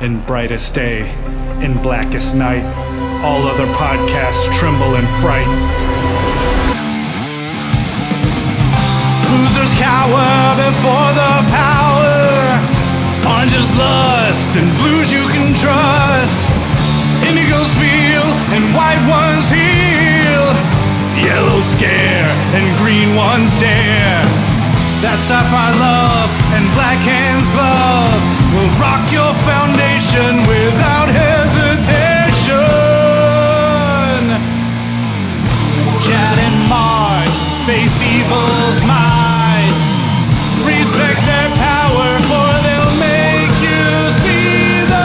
in brightest day, in blackest night. All other podcasts tremble in fright. Losers cower before the power. Oranges lust and blues you can trust. Indigos feel and white ones heal. Yellow scare and green ones dare. That sapphire love and black hands glove will rock your foundation without hesitation. Chad and Mars face evil's might. Respect their power, for they'll make you see the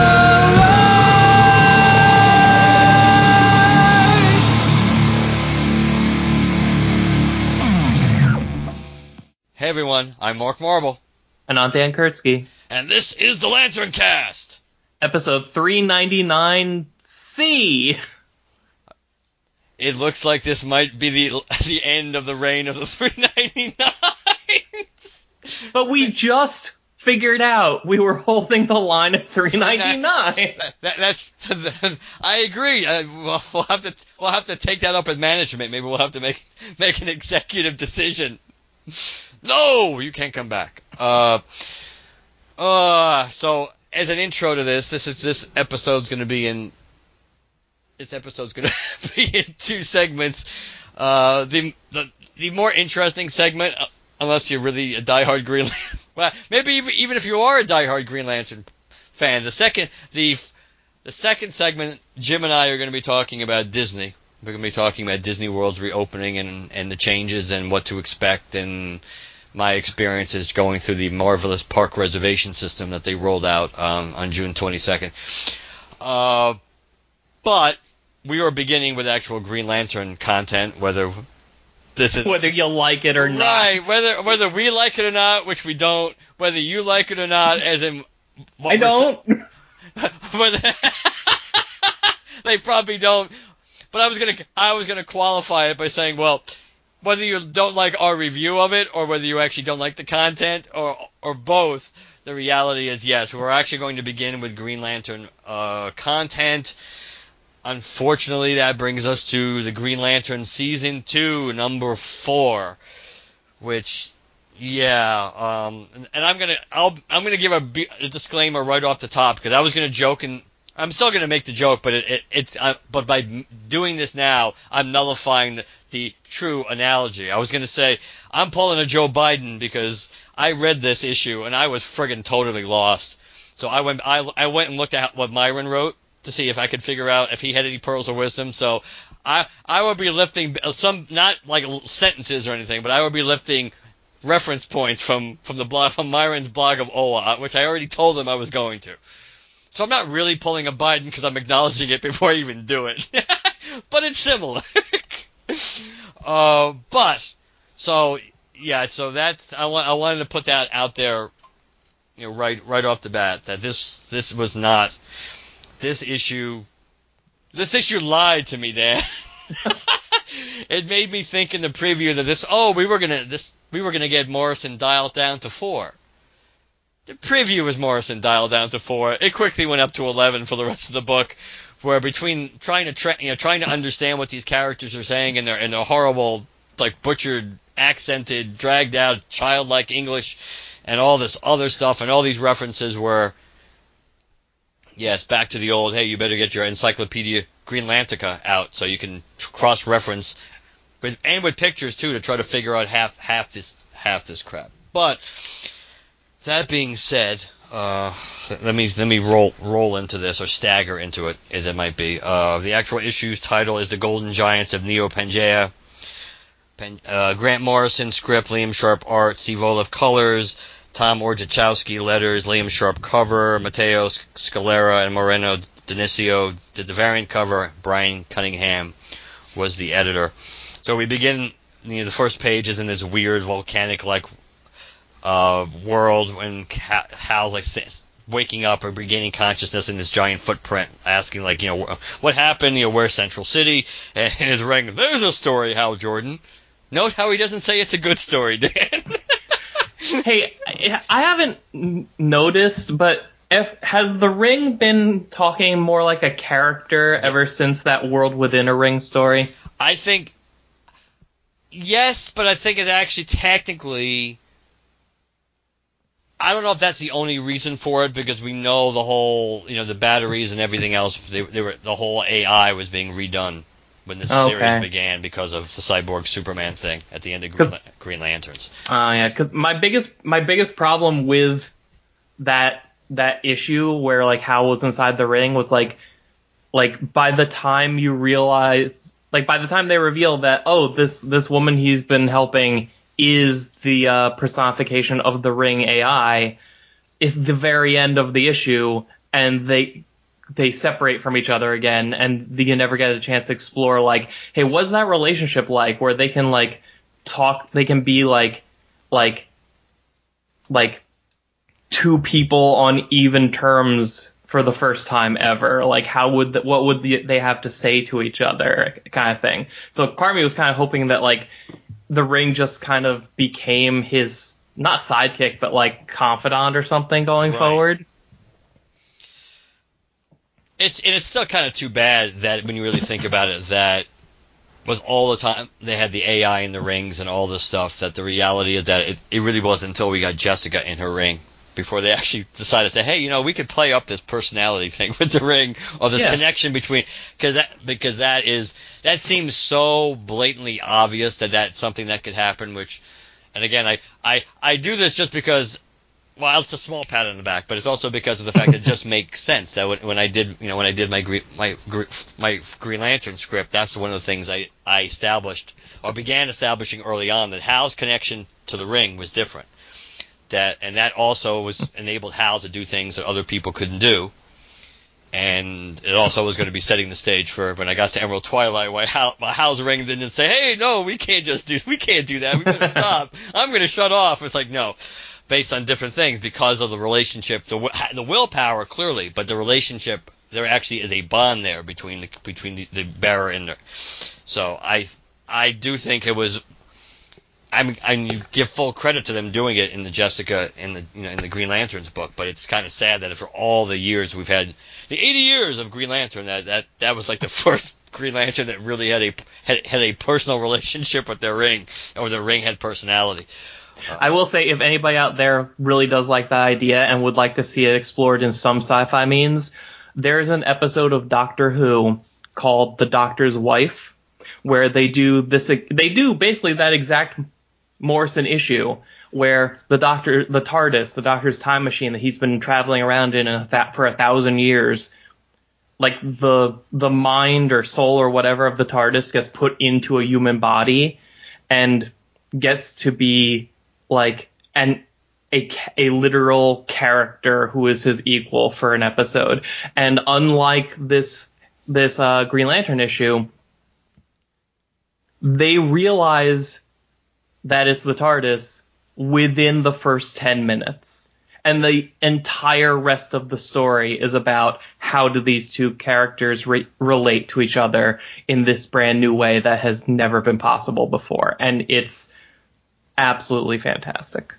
Hey everyone, I'm Mark Marble. And I'm Dan Kurtzky. And this is the LanternCast! Episode 399C. It looks like this might be the end of the reign of the 399s. But we just figured out we were holding the line at 399. That's I agree. We'll have to take that up with management. Maybe we'll have to make an executive decision. No, you can't come back. So as an intro to this episode's going to be in two segments. The more interesting segment, unless you're really a diehard Green Lantern, well, maybe even if you are a diehard Green Lantern fan, the second segment, Jim and I are going to be talking about Disney. We're going to be talking about Disney World's reopening and the changes and what to expect and my experiences going through the marvelous park reservation system that they rolled out on June 22nd. But we are beginning with actual Green Lantern content, whether you like it or not. Right, whether we like it or not, which we don't, whether you like it or not, as in... I don't. Whether they probably don't. But I was gonna qualify it by saying, well, whether you don't like our review of it or whether you actually don't like the content or both, the reality is yes, we're actually going to begin with Green Lantern content. Unfortunately, that brings us to the Green Lantern Season 2, number 4, which, yeah, and I'm gonna give a disclaimer right off the top because I was gonna joke and I'm still going to make the joke, but but by doing this now, I'm nullifying the true analogy. I was going to say, I'm pulling a Joe Biden because I read this issue and I was friggin' totally lost. So I went and looked at what Myron wrote to see if I could figure out if he had any pearls of wisdom. So I would be lifting some, not like sentences or anything, but I would be lifting reference points from Myron's blog of OWA, which I already told him I was going to. So I'm not really pulling a Biden because I'm acknowledging it before I even do it. But it's similar. So that's I wanted to put that out there, right off the bat, that this issue lied to me, Dan. It made me think in the preview that we were gonna get Morrison dialed down to 4. The preview was Morrison dialed down to 4. It quickly went up to 11 for the rest of the book, where between trying to understand what these characters are saying in their horrible, like, butchered, accented, dragged out, childlike English, and all this other stuff, and all these references were, yes, back to the old, hey, you better get your Encyclopedia Green Lantica out so you can cross-reference, with pictures too, to try to figure out half this crap. But that being said, let me roll into this, or stagger into it, as it might be. The actual issue's title is The Golden Giants of Neo-Pangea. Grant Morrison script, Liam Sharp art, Steve Olive colors, Tom Orzechowski letters, Liam Sharp cover, Matteo Scalera and Moreno Dionisio did the variant cover. Brian Cunningham was the editor. So we begin. The first page is in this weird volcanic-like world when Hal's like waking up or regaining consciousness in this giant footprint, asking what happened, where's Central City, and his ring, there's a story, Hal Jordan. Note how he doesn't say it's a good story, Dan. Hey, I haven't noticed, but Has the Ring been talking more like a character ever since that World Within a Ring story? I think yes, but I think it actually technically, I don't know if that's the only reason for it, because we know the whole, the batteries and everything else, the whole AI was being redone when this series began because of the Cyborg Superman thing at the end of Green Lanterns. Oh yeah, because my biggest problem with that issue where like Hal was inside the ring was like by the time you realize, like by the time they reveal that, oh, this woman he's been helping is the personification of the Ring AI, is the very end of the issue, and they separate from each other again, and you never get a chance to explore, like, hey, what's that relationship like, where they can like talk, they can be like two people on even terms for the first time ever. Like, what would they have to say to each other, kind of thing. So part of me was kind of hoping that like the Ring just kind of became his, not sidekick, but like confidant or something going forward. It's still kind of too bad that when you really think about it, that with all the time they had the AI in the rings and all this stuff, that the reality is that it really wasn't until we got Jessica in her ring before they actually decided to, hey, we could play up this personality thing with the Ring, or this connection between, because that seems so blatantly obvious that that's something that could happen. Which, and again, I do this just because, well, it's a small pat on the back, but it's also because of the fact that it just makes sense that when I did my Green Lantern script, that's one of the things I established, or began establishing early on, that Hal's connection to the Ring was different. That also enabled Hal to do things that other people couldn't do, and it also was going to be setting the stage for when I got to Emerald Twilight, where Hal's Ring didn't say, "Hey, no, we can't do that. We better stop. I'm going to shut off." It's like, no, based on different things because of the relationship, the willpower clearly, but the relationship, there actually is a bond there between the bearer and the. So I do think it was. I give full credit to them doing it in the Jessica in the Green Lanterns book, but it's kind of sad that for all the years we've had, the 80 years of Green Lantern, that was like the first Green Lantern that really had a personal relationship with their Ring, or the Ring had personality. I will say, if anybody out there really does like that idea and would like to see it explored in some sci-fi means, there's an episode of Doctor Who called The Doctor's Wife, where they do basically that exact Morrison issue, where the TARDIS, the Doctor's time machine that he's been traveling around in for 1,000 years, like the mind or soul or whatever of the TARDIS gets put into a human body and gets to be like a literal character who is his equal for an episode. And unlike this Green Lantern issue, they realize that it's the TARDIS within the first 10 minutes. And the entire rest of the story is about how do these two characters relate to each other in this brand new way that has never been possible before. And it's absolutely fantastic.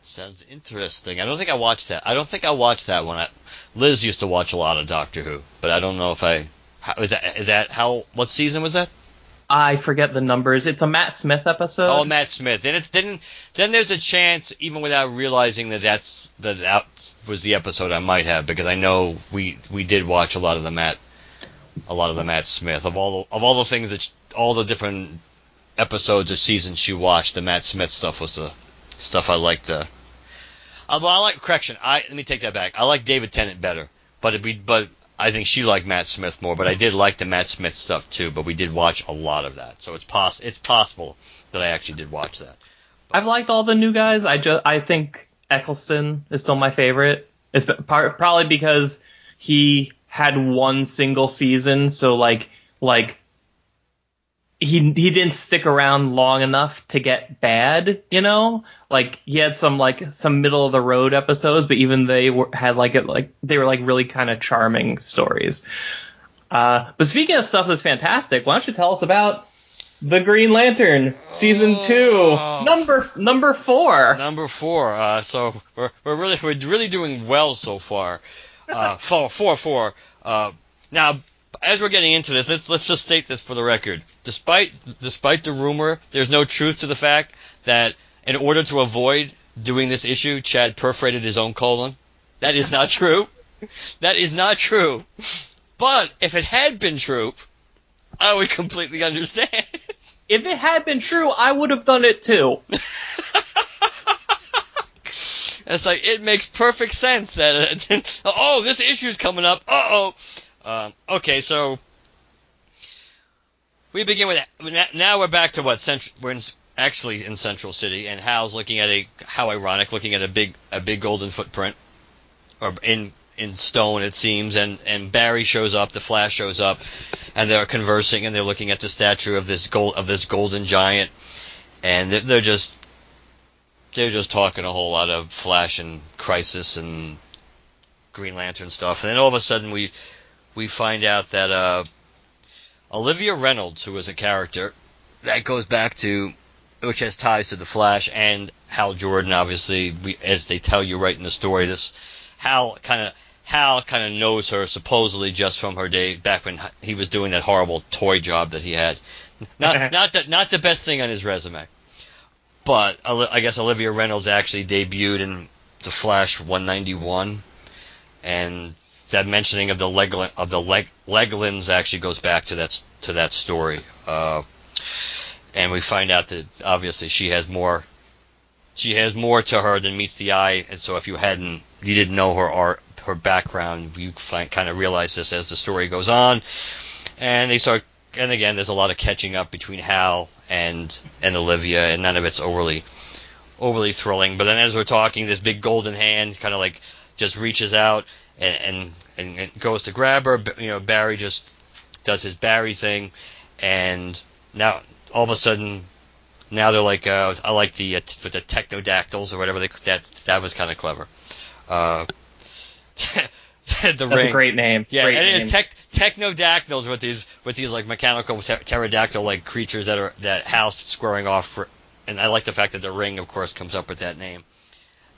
Sounds interesting. I don't think I watched that one. Liz used to watch a lot of Doctor Who, but I don't know if what season was that? I forget the numbers. It's a Matt Smith episode. Oh, Matt Smith. And then there's a chance, even without realizing that was the episode, I might have, because I know we did watch a lot of the Matt Smith, of all the things that all the different episodes or seasons she watched. The Matt Smith stuff was the stuff I liked. Let me take that back. I like David Tennant better, but I think she liked Matt Smith more, but I did like the Matt Smith stuff too, but we did watch a lot of that. So it's possible that I actually did watch that. I've liked all the new guys. I think Eccleston is still my favorite. It's probably because he had one single season, so like he didn't stick around long enough to get bad, Like he had some middle of the road episodes, but even they were really kind of charming stories. But speaking of stuff that's fantastic, why don't you tell us about The Green Lantern, season 2, number 4. Number 4. So we're really doing well so far. 4. Now, as we're getting into this, let's just state this for the record. Despite the rumor, there's no truth to the fact that in order to avoid doing this issue, Chad perforated his own colon. That is not true. That is not true. But if it had been true, I would completely understand. If it had been true, I would have done it too. It's like, it makes perfect sense that, this issue's coming up. Okay, so we begin with, now we're back to what, we're actually in Central City, and Hal's looking at how ironic, looking at a big golden footprint, or in stone it seems, and Barry shows up, the Flash shows up, and they're conversing, and they're looking at the statue of this golden giant, and they're just talking a whole lot of Flash and Crisis and Green Lantern stuff, and then all of a sudden we find out that Olivia Reynolds, who is a character that goes back to, which has ties to the Flash and Hal Jordan, obviously, as they tell you right in the story, this Hal kind of knows her supposedly just from her day back when he was doing that horrible toy job that he had. Not the best thing on his resume. But I guess Olivia Reynolds actually debuted in the Flash 191, and that mentioning of the Leglins actually goes back to that story. And we find out that obviously she has more to her than meets the eye, and so if you didn't know her background, you kind of realize this as the story goes on, and again, there's a lot of catching up between Hal and Olivia, and none of it's overly thrilling. But then as we're talking, this big golden hand kind of like just reaches out and goes to grab her. Barry just does his Barry thing, and now all of a sudden, now they're like, I like with the technodactyls or whatever that was kind of clever. That's a great name. Yeah, great and name. it's technodactyls with these like mechanical pterodactyl like creatures that Hal's squaring off for, and I like the fact that the Ring, of course, comes up with that name.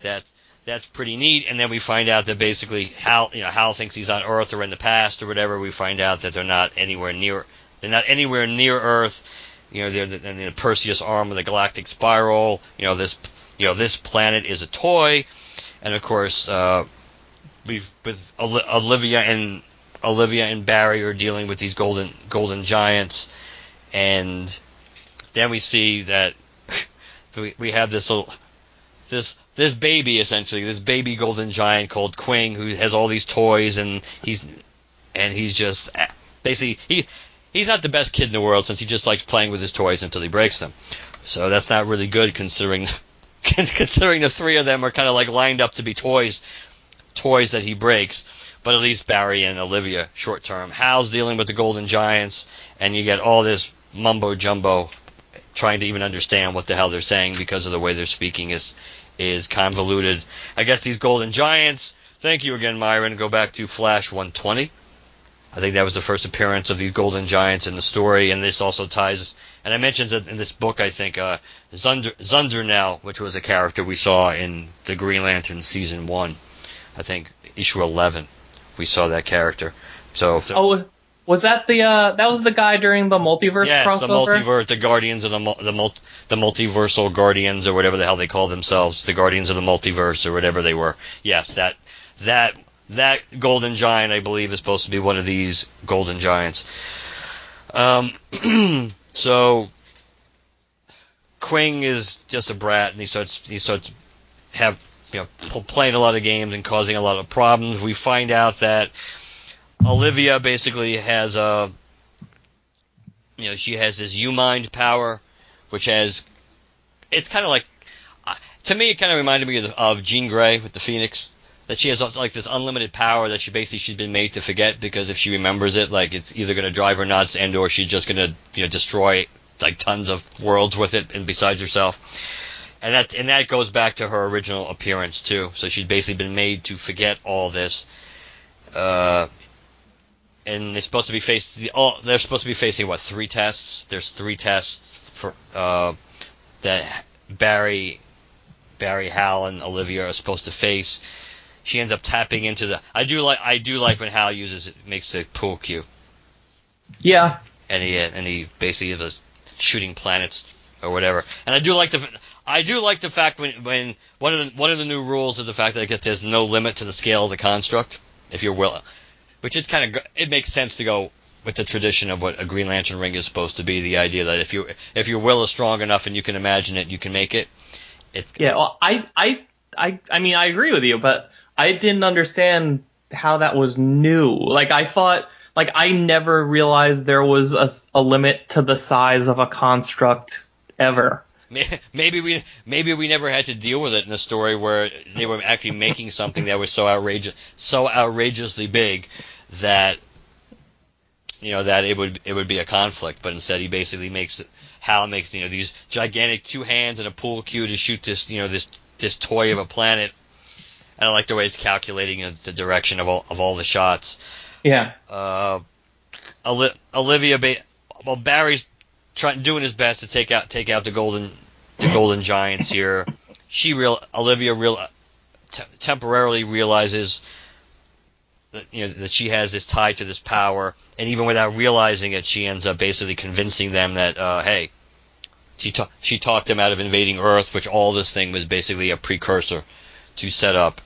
That's pretty neat. And then we find out that basically Hal thinks he's on Earth or in the past or whatever. We find out that they're not anywhere near Earth. They're in the Perseus arm of the galactic spiral. This planet is a toy, and of course, with Olivia and Barry are dealing with these golden giants, and then we see that we have this baby, essentially, this baby golden giant called Quing, who has all these toys, and he's just basically he's not the best kid in the world, since he just likes playing with his toys until he breaks them. So that's not really good, considering the three of them are kind of like lined up to be toys that he breaks. But at least Barry and Olivia short term. Hal's dealing with the golden giants, and you get all this mumbo jumbo trying to even understand what the hell they're saying because of the way they're speaking is convoluted. I guess these golden giants, thank you again, Myron, go back to Flash 120. I think that was the first appearance of these golden giants in the story, and this also ties, and I mentioned it in this book, I think, Zundernell, which was a character we saw in the Green Lantern Season 1. I think issue 11, we saw that character. So, was that that was the guy during the multiverse crossover? Yes, the multiverse, the Guardians of the multiversal Guardians, or whatever the hell they call themselves, the Guardians of the Multiverse, or whatever they were. Yes, that golden giant, I believe, is supposed to be one of these golden giants. So Quing is just a brat, and he starts playing a lot of games and causing a lot of problems. We find out that Olivia basically has she has this U-Mind power, which it's kind of like, to me, it kind of reminded me of Jean Grey with the Phoenix. That she has like this unlimited power that she's been made to forget, because if she remembers it, like, it's either going to drive her nuts or she's just going to destroy like tons of worlds with it and besides herself. And that goes back to her original appearance too. So she's basically been made to forget all this. and they're supposed to be facing what, 3 tests? There's 3 tests for that Barry, Hal, and Olivia are supposed to face. She ends up tapping into the. I do like when Hal makes the pool cue. Yeah. And he basically was shooting planets or whatever. And I do like the fact when one of the new rules is the fact that I guess there's no limit to the scale of the construct if you're will, which is kind of, it makes sense to go with the tradition of what a Green Lantern ring is supposed to be. The idea that if your will is strong enough and you can imagine it, you can make it. Yeah. Well, I mean, I agree with you, but I didn't understand how that was new. Like, I thought, like, I never realized there was a limit to the size of a construct ever. Maybe we never had to deal with it in a story where they were actually making something that was so outrageously big that that it would be a conflict. But instead, he basically Hal makes these gigantic 2 hands and a pool cue to shoot this toy of a planet. And I like the way it's calculating the direction of all the shots. Yeah. Olivia, Barry's doing his best to take out the golden giants here. Olivia temporarily realizes that she has this tie to this power, and even without realizing it, she ends up basically convincing them that hey, she talked them out of invading Earth, which all this thing was basically a precursor to set up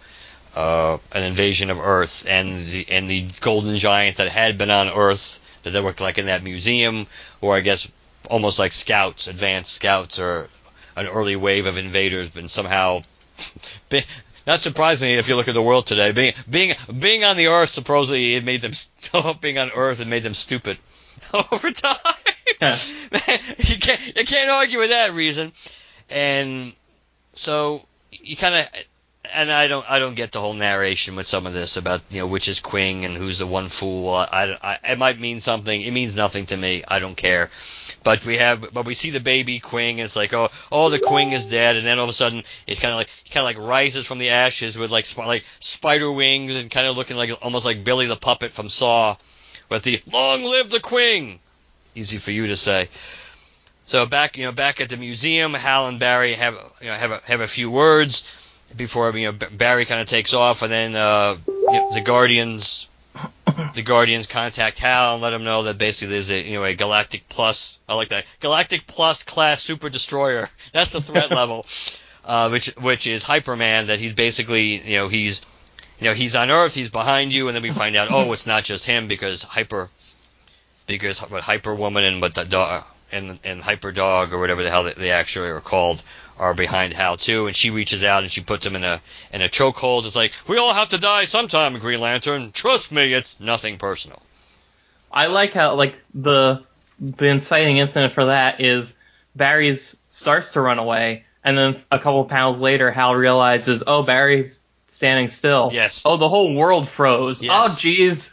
an invasion of Earth, and the golden giants that had been on Earth that they were like in that museum, or I guess almost like scouts, advanced scouts, or an early wave of invaders, but somehow, not surprisingly, if you look at the world today, being on the Earth, supposedly it made them being on Earth and made them stupid over time. Yeah. you can't argue with that reason, and so you kind of. And I don't get the whole narration with some of this about which is Quing and who's the one fool. It might mean something. It means nothing to me. I don't care. But we see the baby Quing, and it's like oh the Quing is dead, and then all of a sudden it kind of like rises from the ashes with like spider wings and kind of looking like almost like Billy the Puppet from Saw, with the "Long live the Quing." Easy for you to say. So back at the museum, Hal and Barry have a few words before Barry kind of takes off, and then the Guardians contact Hal and let him know that basically there's a Galactic Plus. I like that, Galactic Plus class super destroyer. That's the threat level, which is Hyperman. That he's basically he's on Earth, he's behind you, and then we find out it's not just him because Hyper Woman and the dog and Hyper Dog or whatever the hell they actually are called are behind Hal too, and she reaches out and she puts him in a chokehold. It's like, we all have to die sometime, Green Lantern. Trust me, it's nothing personal. I like how the inciting incident for that is Barry starts to run away, and then a couple of panels later, Hal realizes, Barry's standing still. Yes. Oh, the whole world froze. Yes. Oh, jeez.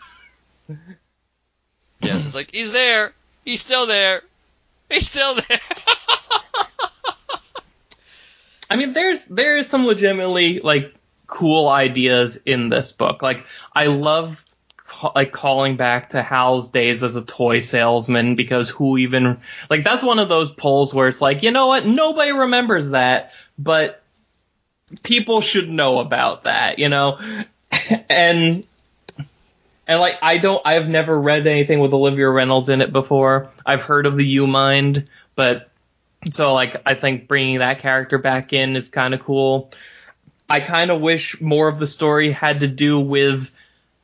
Yes, it's like, he's there. He's still there. He's still there. I mean, there's some legitimately cool ideas in this book. Like, I love calling back to Hal's days as a toy salesman, because who even that's one of those polls where it's like, you know what, nobody remembers that, but people should know about that, and I've never read anything with Olivia Reynolds in it before. I've heard of the U-Mind, but. So, I think bringing that character back in is kind of cool. I kind of wish more of the story had to do with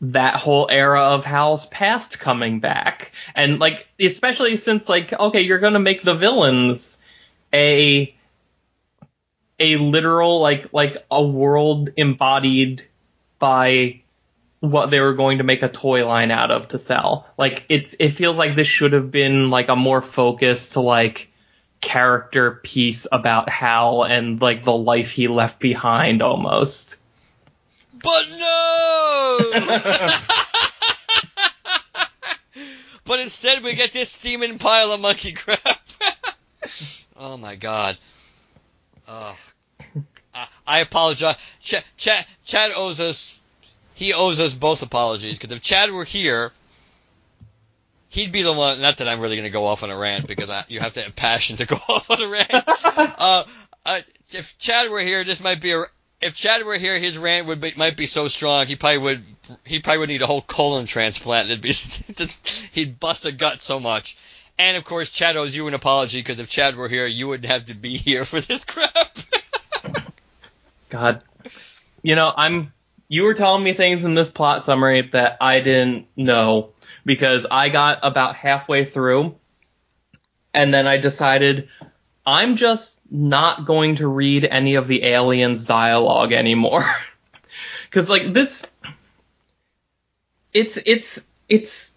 that whole era of Hal's past coming back. And, especially since, okay, you're going to make the villains a literal, a world embodied by what they were going to make a toy line out of to sell. It feels like this should have been, a more focused, character piece about Hal and the life he left behind almost. But no! But instead we get this steaming pile of monkey crap. Oh my god. I apologize. Chad owes us both apologies, because if Chad were here, He'd be the one. Not that I'm really going to go off on a rant, because you have to have passion to go off on a rant. If Chad were here, this might be a. If Chad were here, his rant might be so strong he probably would need a whole colon transplant. He'd bust a gut so much. And of course, Chad owes you an apology, because if Chad were here, you wouldn't have to be here for this crap. God, you were telling me things in this plot summary that I didn't know, because I got about halfway through, and then I decided I'm just not going to read any of the aliens' dialogue anymore. Because, like, this... It's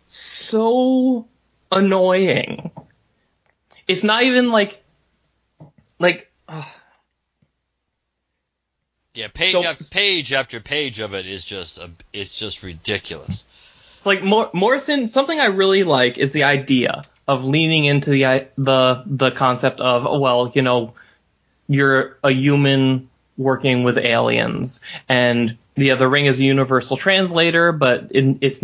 so annoying. It's not even, like... Yeah, page after page of it is just ridiculous. It's like Morrison. Something I really like is the idea of leaning into the concept of, well, you're a human working with aliens, and the Ring is a universal translator, but it's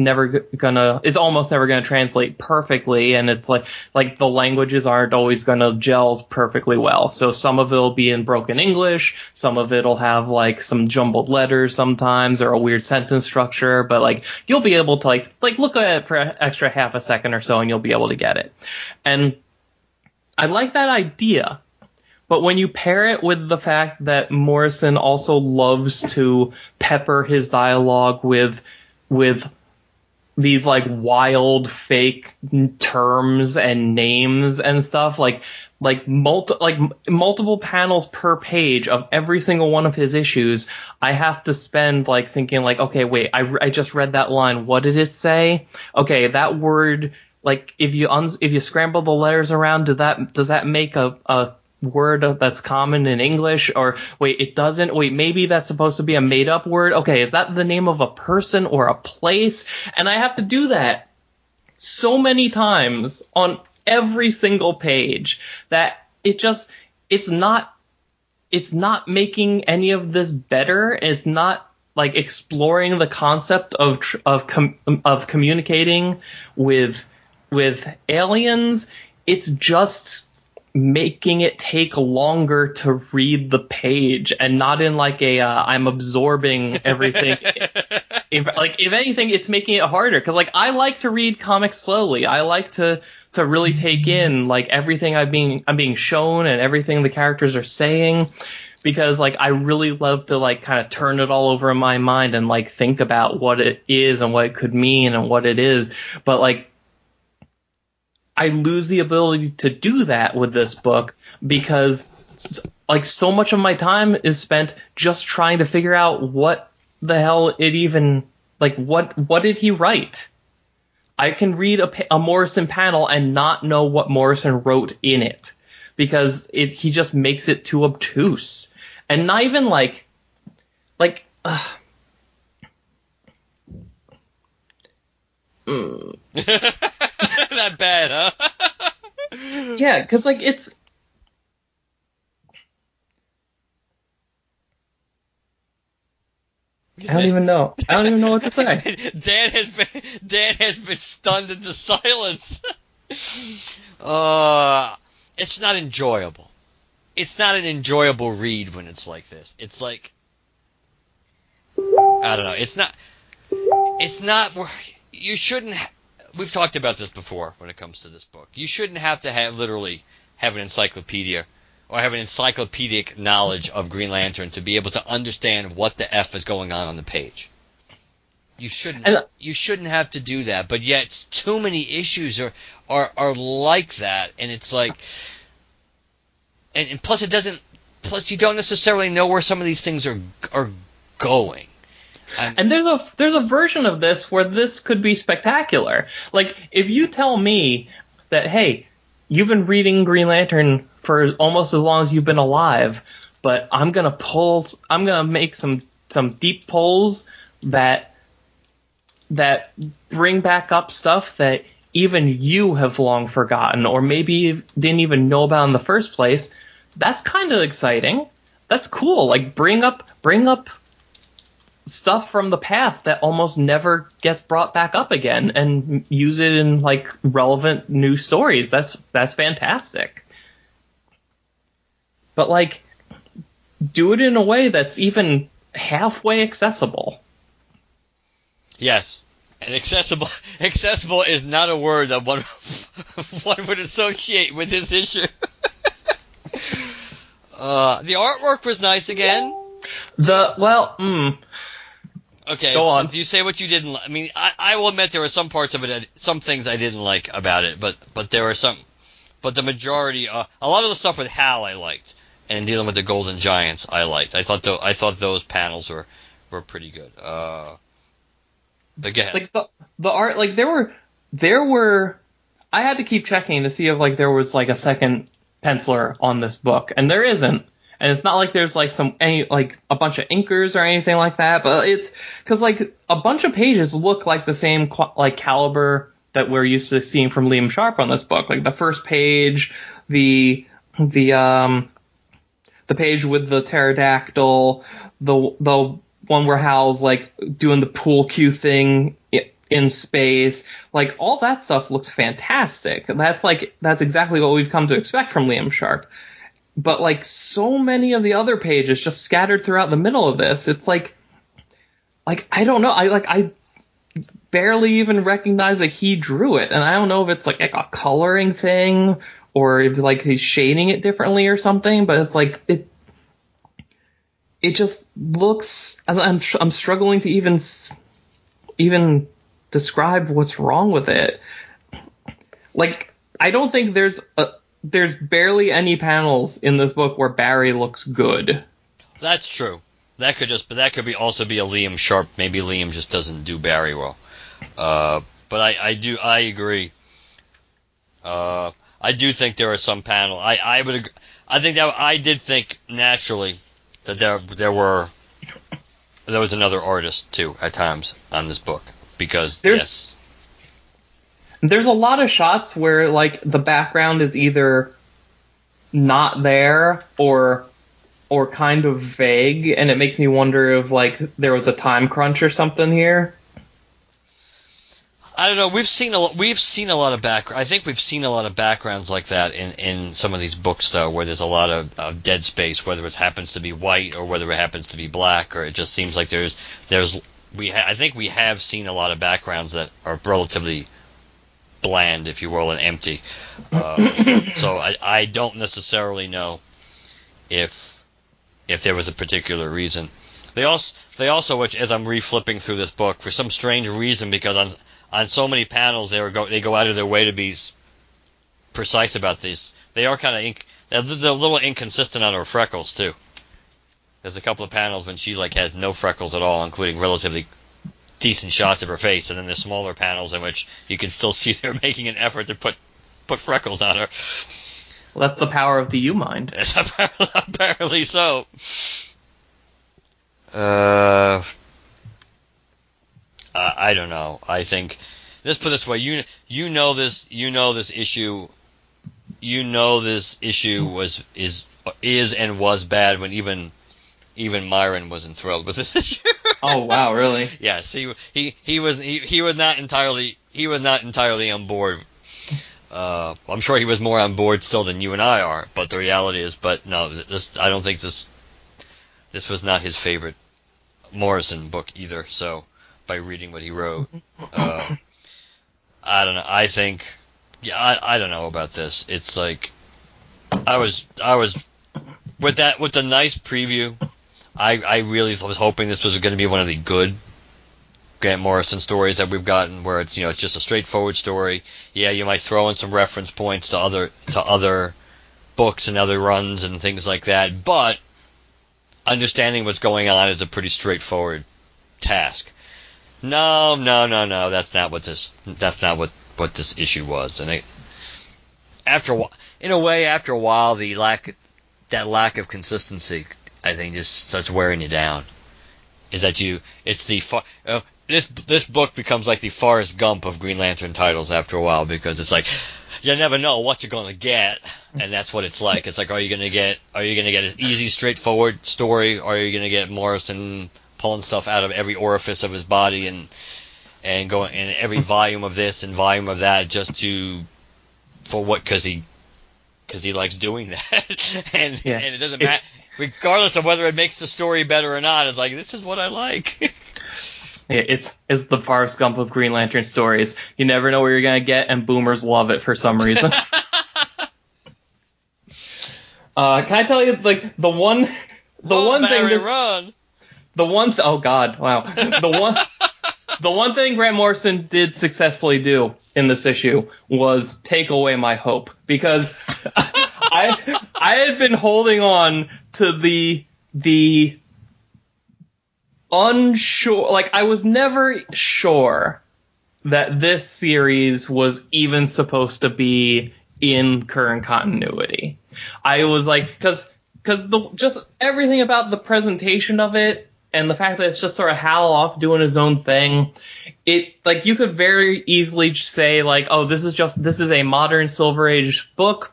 almost never gonna translate perfectly, and it's like the languages aren't always gonna gel perfectly well. So some of it'll be in broken English, some of it'll have like some jumbled letters sometimes, or a weird sentence structure, but like you'll be able to like look at it for an extra half a second or so, and you'll be able to get it. And I like that idea. But when you pair it with the fact that Morrison also loves to pepper his dialogue with these like wild fake terms and names and stuff, like multiple panels per page of every single one of his issues, I have to spend like thinking like, okay, wait, I just read that line. What did it say? Okay, that word, like if you scramble the letters around, does that make a word that's common in English? Or wait, it doesn't. Wait, maybe that's supposed to be a made up word. Okay, is that the name of a person or a place? And I have to do that so many times on every single page that it's not making any of this better. It's not like exploring the concept of communicating with aliens. It's just making it take longer to read the page, and not in like I'm absorbing everything. If anything, it's making it harder, because like I like to read comics slowly. I like to really take in like everything I'm being shown and everything the characters are saying, because like I really love to like kind of turn it all over in my mind and like think about what it is and what it could mean and what it is. But like I lose the ability to do that with this book, because like so much of my time is spent just trying to figure out what the hell it even, like what did he write? I can read a Morrison panel and not know what Morrison wrote in it, because he just makes it too obtuse, and not even like Not bad, huh? Yeah, because like it's. I don't even know what to say. Dan has been stunned into silence. It's not enjoyable. It's not an enjoyable read when it's like this. It's like, I don't know. It's not. You shouldn't. We've talked about this before when it comes to this book. You shouldn't have to literally have an encyclopedia or have an encyclopedic knowledge of Green Lantern to be able to understand what the F is going on the page. You shouldn't have to do that, but yet too many issues are like that, and it's like, and plus you don't necessarily know where some of these things are going. And there's a version of this where this could be spectacular. Like, if you tell me that, hey, you've been reading Green Lantern for almost as long as you've been alive, but I'm gonna make some deep pulls that bring back up stuff that even you have long forgotten, or maybe didn't even know about in the first place. That's kind of exciting. That's cool. Like, bring up stuff from the past that almost never gets brought back up again and use it in like relevant new stories. That's fantastic. But like, do it in a way that's even halfway accessible. Yes. And accessible is not a word that one would associate with this issue. The artwork was nice again. Okay, go on. Do you say what you didn't like? I mean, I will admit there were some parts of it, some things I didn't like about it, but there were some, but the majority, a lot of the stuff with Hal I liked, and dealing with the Golden Giants I liked. I thought those panels were pretty good. But go ahead. Like the art, like there were. I had to keep checking to see if like there was like a second penciler on this book, and there isn't. And it's not like there's like a bunch of inkers or anything like that, but it's because like a bunch of pages look like the same like caliber that we're used to seeing from Liam Sharp on this book. Like the first page, the page with the pterodactyl, the one where Hal's like doing the pool cue thing in space, like all that stuff looks fantastic. That's exactly what we've come to expect from Liam Sharp. But like so many of the other pages just scattered throughout the middle of this, it's like I don't know, I barely even recognize that he drew it, and I don't know if it's like a coloring thing or if like he's shading it differently or something, but it's like it just looks. I'm struggling to even describe what's wrong with it. Like, I don't think there's barely any panels in this book where Barry looks good. That's true. That could also be a Liam Sharp. Maybe Liam just doesn't do Barry well. But I agree. I do think there are some panels. I did think naturally that there was another artist too at times on this book, because yes. There's a lot of shots where like the background is either not there or kind of vague, and it makes me wonder if like there was a time crunch or something here. I don't know. We've seen a lot of background. I think we've seen a lot of backgrounds like that in some of these books, though, where there's a lot of dead space, whether it happens to be white or whether it happens to be black, or it just seems like I think we have seen a lot of backgrounds that are relatively bland, if you will, and empty. So I don't necessarily know if there was a particular reason. They also, which as I'm reflipping through this book, for some strange reason, because on so many panels they go out of their way to be precise about this. They are kind of they're a little inconsistent on her freckles too. There's a couple of panels when she like has no freckles at all, including relatively decent shots of her face, and then there's smaller panels in which you can still see they're making an effort to put freckles on her. Well, that's the power of the U-Mind. It's apparently so. I don't know. I think let's put it this way. You know this issue. You know this issue is and was bad when even Myron wasn't thrilled with this issue. Oh wow, really? Yes, he was not entirely on board. I'm sure he was more on board still than you and I are. But the reality is, no, I don't think this was not his favorite Morrison book either. So by reading what he wrote, I don't know. I think, I don't know about this. It's like I was with the nice preview. I really was hoping this was going to be one of the good Grant Morrison stories that we've gotten, where it's just a straightforward story. Yeah, you might throw in some reference points to other books and other runs and things like that, but understanding what's going on is a pretty straightforward task. No. That's not what this issue was. And after a while, that lack of consistency, I think, just starts wearing you down. This book becomes like the Forrest Gump of Green Lantern titles after a while, because it's like you never know what you're gonna get, and that's what it's like. It's like, are you gonna get an easy, straightforward story, or are you gonna get Morrison pulling stuff out of every orifice of his body and going in every volume of this and volume of that because he likes doing that. and it doesn't matter, regardless of whether it makes the story better or not. It's like, this is what I like. Yeah, it's the Forrest Gump of Green Lantern stories. You never know what you're gonna get, and boomers love it for some reason. Can I tell you, like, the one thing oh god, wow. The one thing Grant Morrison did successfully do in this issue was take away my hope, because I had been holding on to the unsure, like, I was never sure that this series was even supposed to be in current continuity. I was like, because just everything about the presentation of it and the fact that it's just sort of Hal off doing his own thing, it, like, you could very easily say, like, oh, this is a modern Silver Age book.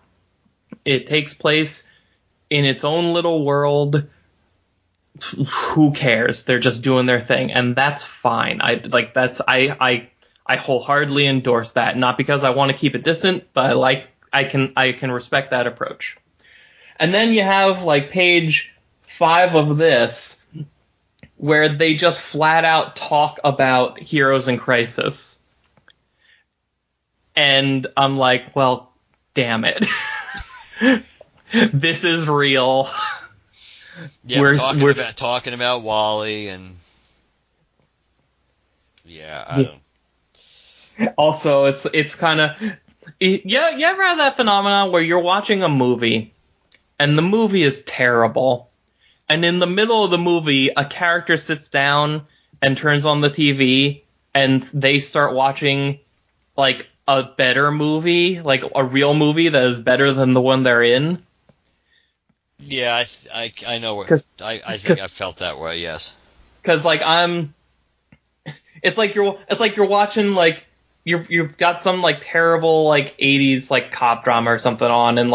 It takes place in its own little world. Who cares? They're just doing their thing, and that's fine. I wholeheartedly endorse that. Not because I want to keep it distant, but I can respect that approach. And then you have, like, page 5 of this, where they just flat out talk about Heroes in Crisis. And I'm like, well, damn it. This is real. Yeah, we're talking about Wally, and I don't. Also, it's kind of, you ever have that phenomenon where you're watching a movie and the movie is terrible, and in the middle of the movie a character sits down and turns on the TV and they start watching, like, a better movie, like a real movie that is better than the one they're in? Yeah, I know what I think I felt that way. Yes, because, like, it's like you're watching, like, you've got some, like, terrible, like, 80s, like, cop drama or something on, and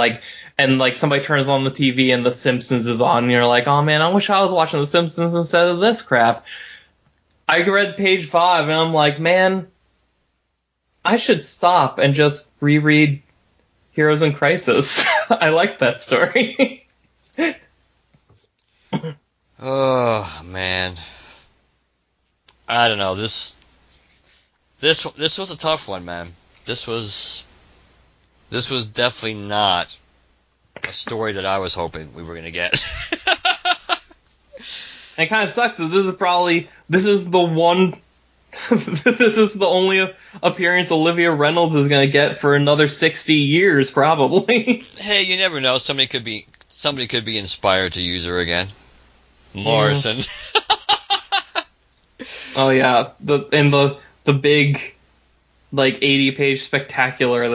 somebody turns on the TV and The Simpsons is on, and you're like, oh man, I wish I was watching The Simpsons instead of this crap. I read page 5 and I'm like, man, I should stop and just reread Heroes in Crisis. I like that story. Oh man, I don't know. This was a tough one, man. This was definitely not a story that I was hoping we were gonna get. It kind of sucks. This is the only appearance Olivia Reynolds is gonna get for another 60 years, probably. Hey, you never know. Somebody could be inspired to use her again. Morrison. Oh yeah, the big, like, 80-page spectacular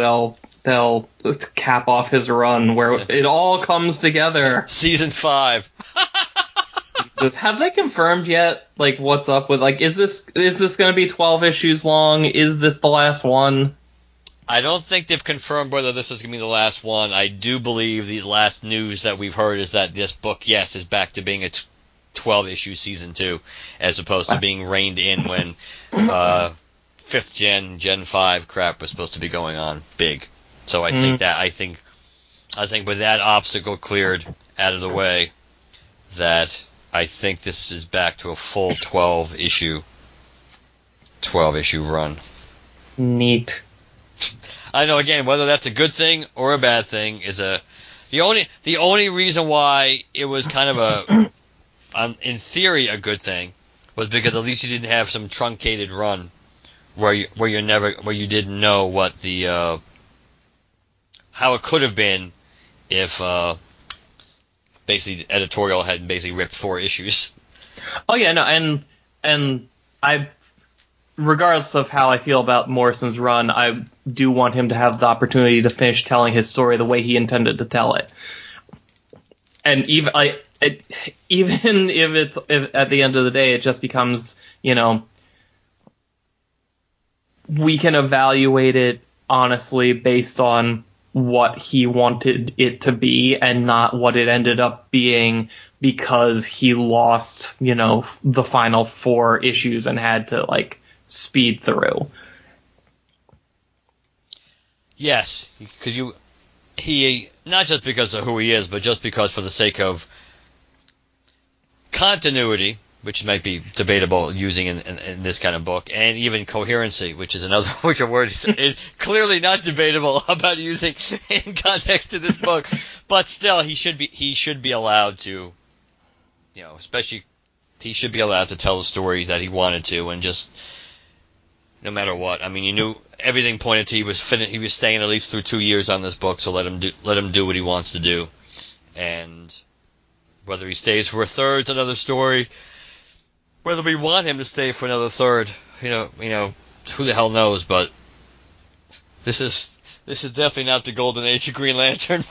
they'll cap off his run where it all comes together. Season 5. Have they confirmed yet, like, what's up with, like, is this going to be 12 issues long? Is this the last one? I don't think they've confirmed whether this is going to be the last one. I do believe the last news that we've heard is that this book, yes, is back to being a 12-issue season 2, as opposed to being reined in when 5th Gen 5 crap was supposed to be going on big. So I think with that obstacle cleared out of the way, that I think this is back to a full 12-issue run. Neat. I know, again, whether that's a good thing or a bad thing is the only reason why it was kind of in theory a good thing was because at least you didn't have some truncated run where you didn't know what the how it could have been if basically editorial had basically ripped 4 issues. Oh yeah, no, and I, regardless of how I feel about Morrison's run, I do want him to have the opportunity to finish telling his story the way he intended to tell it. And even if at the end of the day it just becomes, we can evaluate it honestly based on what he wanted it to be and not what it ended up being because he lost, the final 4 issues and had to, speed through. Yes, because he not just because of who he is, but just because for the sake of continuity, which might be debatable using in this kind of book, and even coherency, which is another which a word is clearly not debatable about using in context to this book. But still, he should be allowed to, especially he should be allowed to tell the stories that he wanted to, and just no matter what. I mean, you knew everything pointed to he was staying at least through 2 years on this book, so let him do what he wants to do, and whether he stays for a third is another story. Whether we want him to stay for another third, who the hell knows? But this is definitely not the golden age of Green Lantern.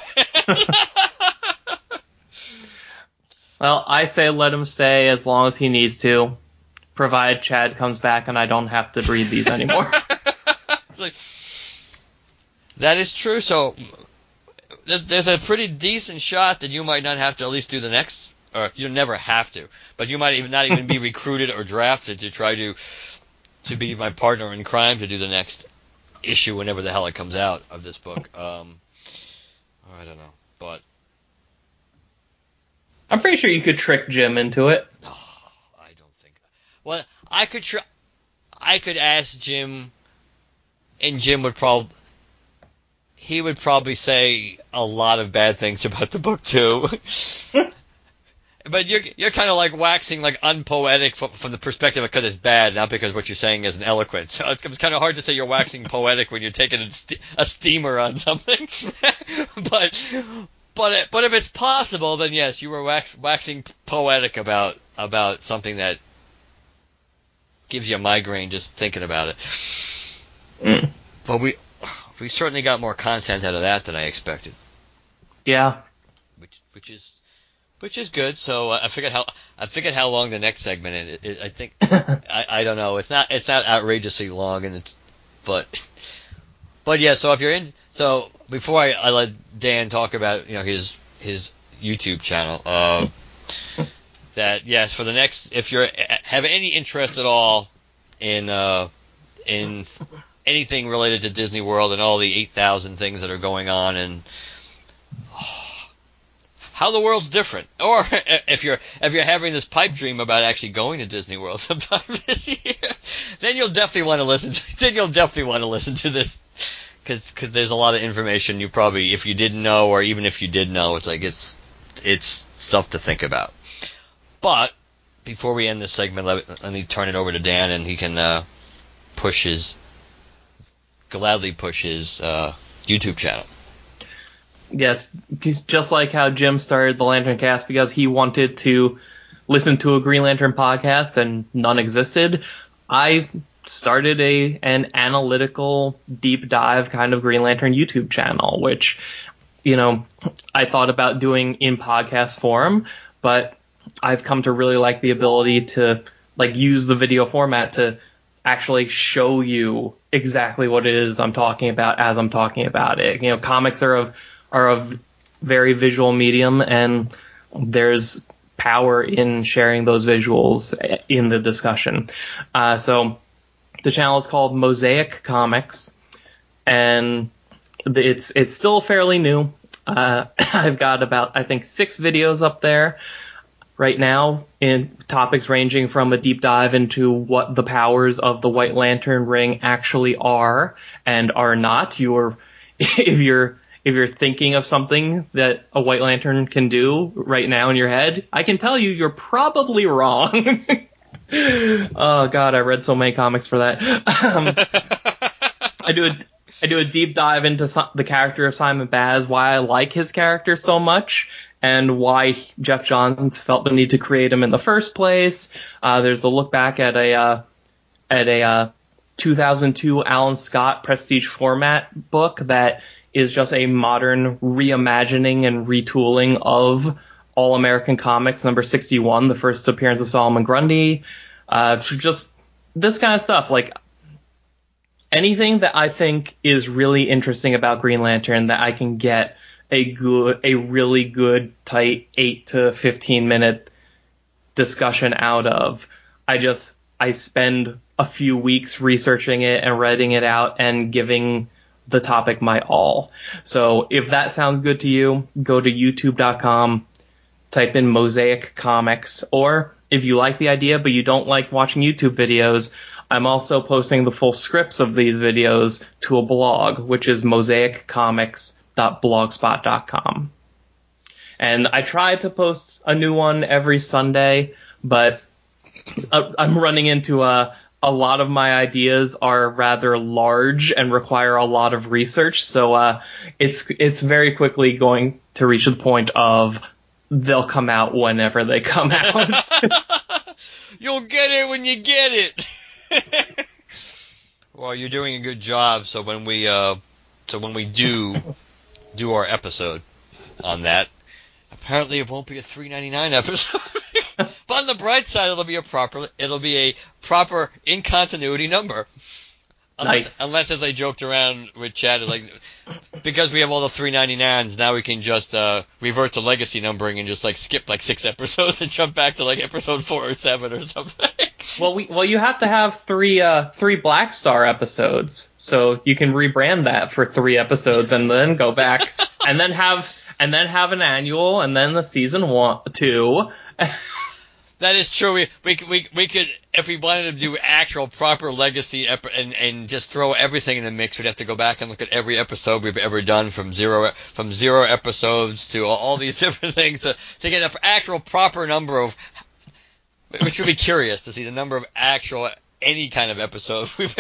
Well, I say let him stay as long as he needs to, provided Chad comes back and I don't have to read these anymore. That is true. So there's a pretty decent shot that you might not have to at least do the next. Or you never have to, but you might not even be recruited or drafted to try to be my partner in crime to do the next issue whenever the hell it comes out of this book. I don't know, but I'm pretty sure you could trick Jim into it. Oh, I don't think. Well, I could ask Jim, and Jim would probably say a lot of bad things about the book too. But you're kind of waxing unpoetic from the perspective because it's bad, not because what you're saying isn't eloquent. So it's kind of hard to say you're waxing poetic when you're taking a steamer on something. but if it's possible, then yes, you were waxing poetic about something that gives you a migraine just thinking about it. Mm. But we certainly got more content out of that than I expected. Yeah. Which is good. So I figured how long the next segment is. I think I don't know. It's not outrageously long, and but yeah. So if you're in, so before I let Dan talk about his YouTube channel, that yes, for the next, if you have any interest at all in anything related to Disney World and all the 8,000 things that are going on and how the world's different, or if you're having this pipe dream about actually going to Disney World sometime this year, then you'll definitely want to listen to this, because there's a lot of information you probably, if you didn't know, or even if you did know, it's stuff to think about. But before we end this segment, let me turn it over to Dan, and he can gladly push his YouTube channel. Yes, just like how Jim started the LanternCast because he wanted to listen to a Green Lantern podcast and none existed, I started an analytical deep dive kind of Green Lantern YouTube channel, which, I thought about doing in podcast form, but I've come to really like the ability to use the video format to actually show you exactly what it is I'm talking about as I'm talking about it. Comics are a very visual medium, and there's power in sharing those visuals in the discussion. So the channel is called Mosaic Comics, and it's still fairly new. I've got about, I think, 6 videos up there right now in topics ranging from a deep dive into what the powers of the White Lantern ring actually are and are not. If you're thinking of something that a White Lantern can do right now in your head, I can tell you're probably wrong. Oh God, I read so many comics for that. I do a deep dive into the character of Simon Baz, why I like his character so much, and why Jeff Johns felt the need to create him in the first place. There's a look back at a 2002 Alan Scott prestige format book that is just a modern reimagining and retooling of All American Comics number 61, the first appearance of Solomon Grundy. Just this kind of stuff. anything that I think is really interesting about Green Lantern that I can get a really good, tight 8 to 15 minute discussion out of, I spend a few weeks researching it and writing it out and giving the topic my all. So if that sounds good to you, go to youtube.com, type in Mosaic Comics, or if you like the idea but you don't like watching YouTube videos, I'm also posting the full scripts of these videos to a blog, which is mosaiccomics.blogspot.com. And I try to post a new one every Sunday, but I'm running into a lot of my ideas are rather large and require a lot of research, so it's very quickly going to reach the point of they'll come out whenever they come out. You'll get it when you get it. Well, you're doing a good job. So when we do our episode on that, apparently it won't be a $3.99 episode. But on the bright side, it'll be a proper in continuity number. Unless, as I joked around with Chad, like, because we have all the $3.99s, now we can just revert to legacy numbering and just like skip like 6 episodes and jump back to like episode 4 or 7 or something. Well, you have to have three Black Star episodes, so you can rebrand that for 3 episodes and then go back and then have an annual and then the season 1, 2. That is true. We could, if we wanted to do actual proper legacy and just throw everything in the mix, we'd have to go back and look at every episode we've ever done from zero episodes to all these different things to get an actual proper number of. Which would be curious to see the number of actual any kind of episode we've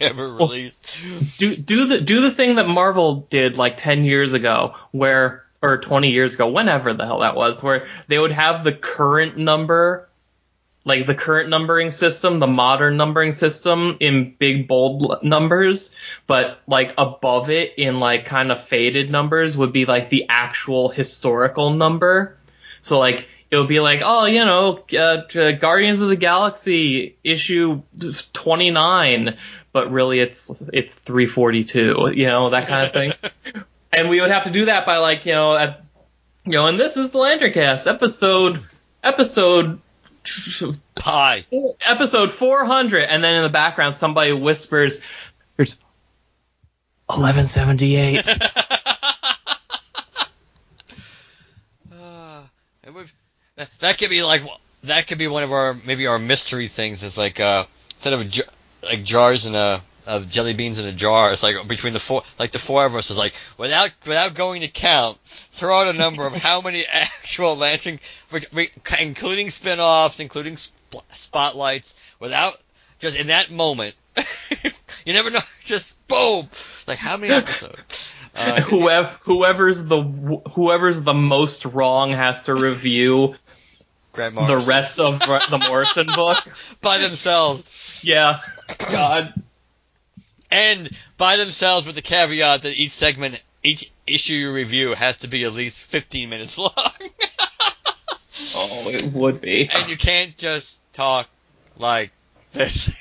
ever released. Do the thing that Marvel did like 10 years ago, or 20 years ago, whenever the hell that was, where they would have the current number, like the current numbering system, the modern numbering system in big bold numbers, but like above it in like kind of faded numbers would be like the actual historical number. So like it would be like, oh, Guardians of the Galaxy issue 29, but really it's 342, that kind of thing. And we would have to do that by like, and this is the LanternCast episode Pi. Episode 400, and then in the background somebody whispers, "There's 1178." That could be one of our mystery things. It's like instead of jars and of jelly beans in a jar, it's like between the four of us is like without going to count, throw out a number of how many actual Lantern, including spin-offs, including spotlights, without just in that moment. You never know, just boom, like how many episodes. Whoever's the most wrong has to review the rest of the Morrison book by themselves. Yeah, God. And by themselves, with the caveat that each issue you review has to be at least 15 minutes long. Oh, it would be. And you can't just talk like this.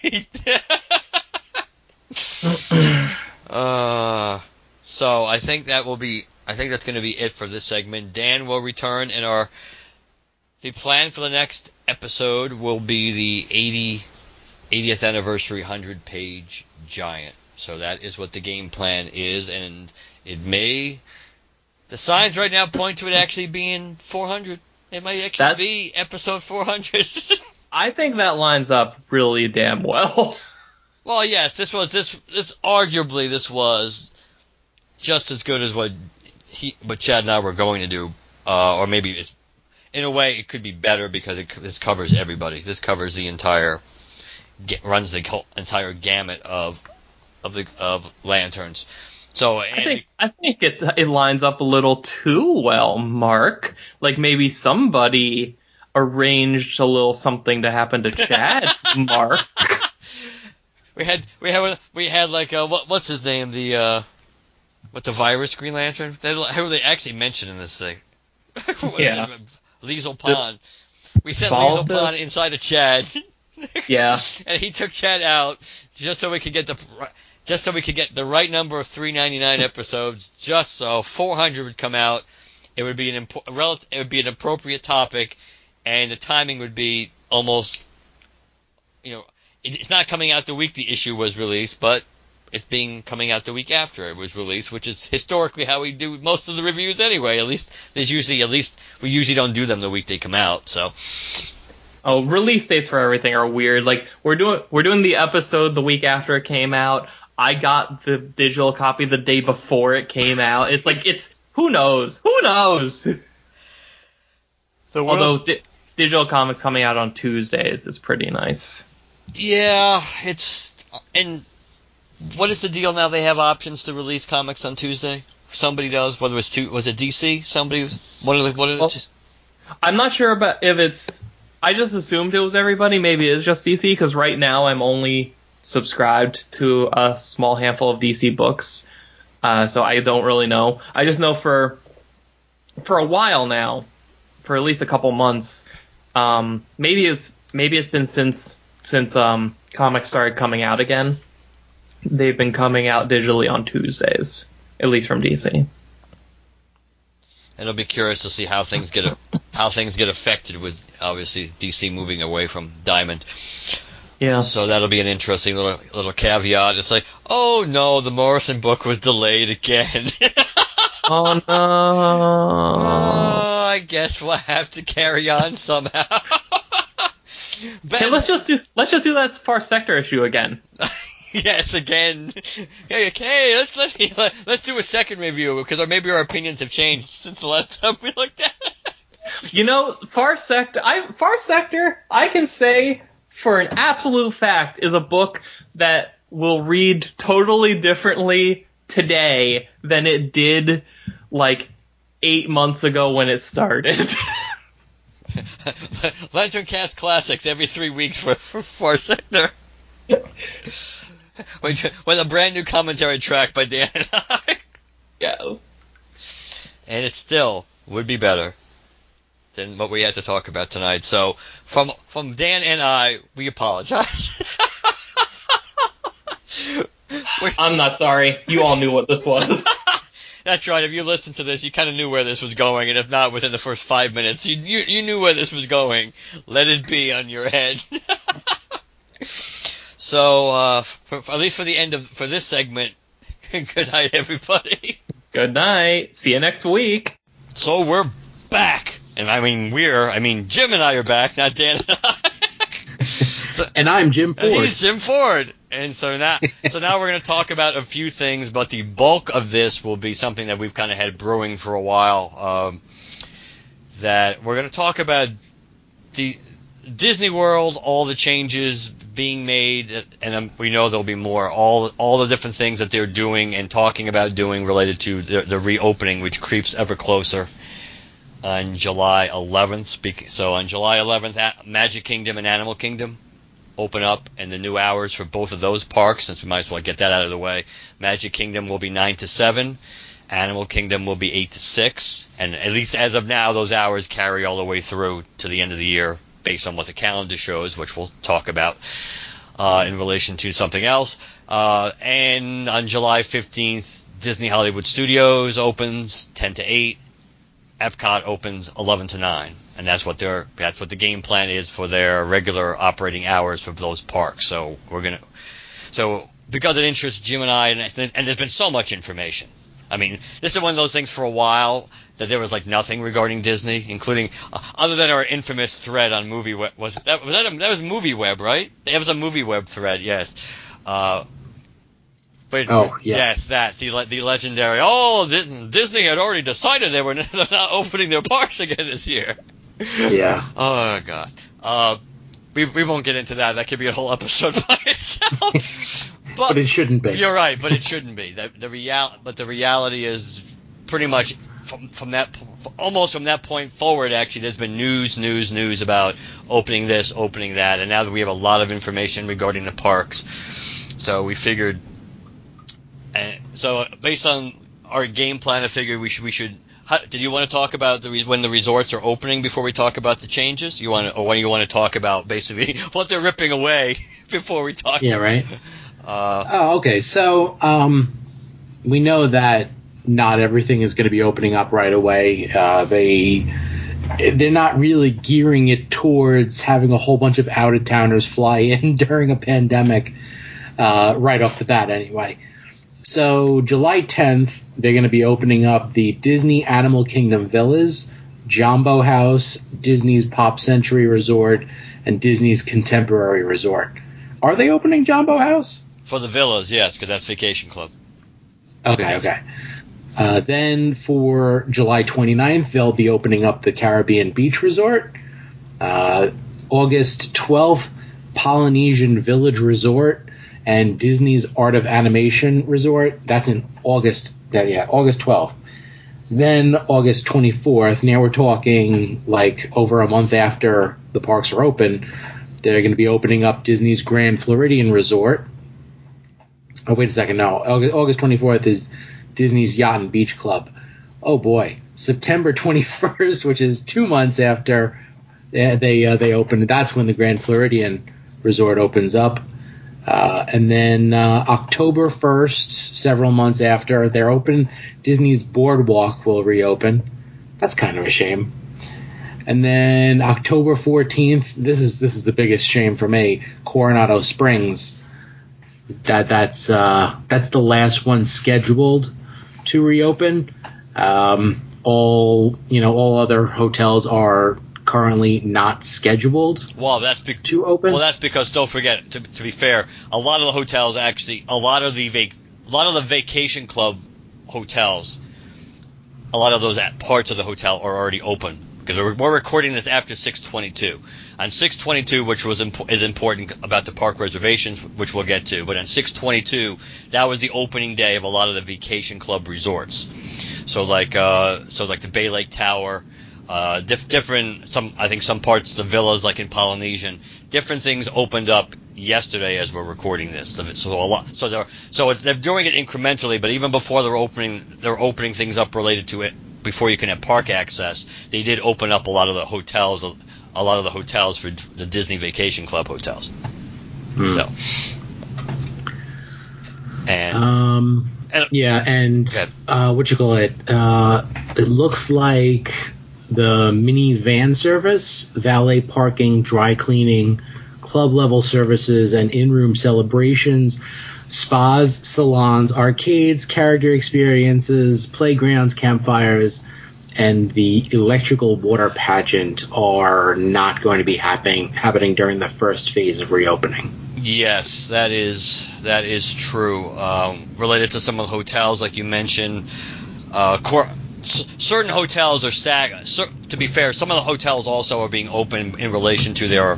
So I think that's going to be it for this segment. Dan will return, and the plan for the next episode will be the 80th anniversary 100-page giant. So that is what the game plan is, and the signs right now point to it actually being 400. It might actually be episode 400. I think that lines up really damn well. Well, yes, this was just as good as what Chad and I were going to do, or maybe in a way it could be better because this covers everybody. This covers runs the whole entire gamut of lanterns. So I think it lines up a little too well, Mark. Like maybe somebody arranged a little something to happen to Chad, Mark. We had like what's his name, the virus Green Lantern? Who they actually mentioned in this thing? Yeah, Liesel Pond. We sent Liesel Pond inside of Chad. Yeah, and he took Chad out just so we could get just so we could get the right number of $3.99 episodes, just so 400 would come out. It would be it would be an appropriate topic, and the timing would be almost, it's not coming out the week the issue was released, but it's coming out the week after it was released, which is historically how we do most of the reviews anyway. At least we usually don't do them the week they come out. So. Oh, release dates for everything are weird. Like we're doing the episode the week after it came out. I got the digital copy the day before it came out. It's like who knows? Who knows? Although digital comics coming out on Tuesdays is pretty nice. Yeah, and what is the deal now? They have options to release comics on Tuesday. Somebody does. Whether was it DC? Somebody was. I'm not sure about if it's. I just assumed it was everybody. Maybe it is just DC because right now I'm only subscribed to a small handful of DC books, so I don't really know. I just know for a while now, for at least a couple months, maybe it's been since comics started coming out again. They've been coming out digitally on Tuesdays, at least from DC. And I'll be curious to see how things get affected with obviously DC moving away from Diamond. Yeah. So that'll be an interesting little caveat. It's like, oh no, the Morrison book was delayed again. Oh no. Oh, I guess we'll have to carry on somehow. Hey, let's just do that Far Sector issue again. Yes, again. Okay, let's do a second review because maybe our opinions have changed since the last time we looked at it. Far Sector, I can say for an absolute fact is a book that will read totally differently today than it did like 8 months ago when it started. LanternCast classics every 3 weeks for Far Sector. With a brand new commentary track by Dan and I. Yes. And it still would be better than what we had to talk about tonight. So, from Dan and I, we apologize. I'm not sorry. You all knew what this was. That's right. If you listened to this, you kind of knew where this was going, and if not, within the first 5 minutes, you knew where this was going. Let it be on your head. So, at least for this segment, good night, everybody. Good night. See you next week. So we're back. And Jim and I are back, not Dan and I. And I'm Jim Ford. He's Jim Ford. And so now we're going to talk about a few things, but the bulk of this will be something that we've kind of had brewing for a while. That we're going to talk about the Disney World, all the changes being made, and we know there'll be more. All the different things that they're doing and talking about doing related to the reopening, which creeps ever closer. On July 11th, so on July 11th, Magic Kingdom and Animal Kingdom open up, and the new hours for both of those parks, since we might as well get that out of the way. Magic Kingdom will be 9 to 7. Animal Kingdom will be 8 to 6. And at least as of now, those hours carry all the way through to the end of the year, based on what the calendar shows, which we'll talk about in relation to something else. And on July 15th, Disney Hollywood Studios opens 10 to 8. Epcot opens 11 to 9, and that's what the game plan is for their regular operating hours for those parks. So because it interests Jim and I, and there's been so much information. I mean, this is one of those things for a while that there was like nothing regarding Disney, including other than our infamous thread on MovieWeb. That was MovieWeb, right? It was a MovieWeb thread, yes. But, yes, that the legendary. Oh, Disney had already decided they're not opening their parks again this year. Yeah. Oh God. We won't get into that. That could be a whole episode by itself. But it shouldn't be. You're right, but it shouldn't be. The reality is pretty much from that point forward. Actually, there's been news about opening this, opening that, and now that we have a lot of information regarding the parks, so we figured. So based on our game plan, I figured we should. Did you want to talk about when the resorts are opening before we talk about the changes? Or when you want to talk about basically what they're ripping away before we talk? Yeah, right. Okay. So we know that not everything is going to be opening up right away. They're not really gearing it towards having a whole bunch of out-of-towners fly in during a pandemic right off the bat anyway. So July 10th, they're going to be opening up the Disney Animal Kingdom Villas, Jumbo House, Disney's Pop Century Resort, and Disney's Contemporary Resort. Are they opening Jumbo House? For the villas, yes, because that's Vacation Club. Okay. Then for July 29th, they'll be opening up the Caribbean Beach Resort. August 12th, Polynesian Village Resort and Disney's Art of Animation Resort. That's in August. August 12th. Then August 24th, now we're talking like over a month after the parks are open, they're going to be opening up Disney's Grand Floridian Resort. Oh, wait a second. No, August 24th is Disney's Yacht and Beach Club. Oh, boy. September 21st, which is 2 months after they open, that's when the Grand Floridian Resort opens up. And then October 1st, several months after they're open, Disney's Boardwalk will reopen. That's kind of a shame. And then October 14th, this is the biggest shame for me, Coronado Springs. That's the last one scheduled to reopen. All other hotels are currently not scheduled. Well, to open. Well, that's because, don't forget, to be fair, a lot of the hotels actually, a lot of the Vacation Club hotels, a lot of those parts of the hotel are already open, because we're recording this after 6/22. On 6/22, which is important about the park reservations, which we'll get to, but on 6/22, that was the opening day of a lot of the Vacation Club resorts. So like the Bay Lake Tower, different, I think some parts of the villas, like in Polynesian, different things opened up yesterday as we're recording this. So they're doing it incrementally, but even before they're opening things up related to it, before you can have park access, they did open up a lot of the hotels for the Disney Vacation Club hotels. So, what you call it? It looks like the mini van service, valet parking, dry cleaning, club level services, and in-room celebrations, spas, salons, arcades, character experiences, playgrounds, campfires, and the electrical water pageant are not going to be happening during the first phase of reopening. Yes, that is true. Related to some of the hotels, like you mentioned, certain hotels are staggered. To be fair, some of the hotels also are being open in relation to their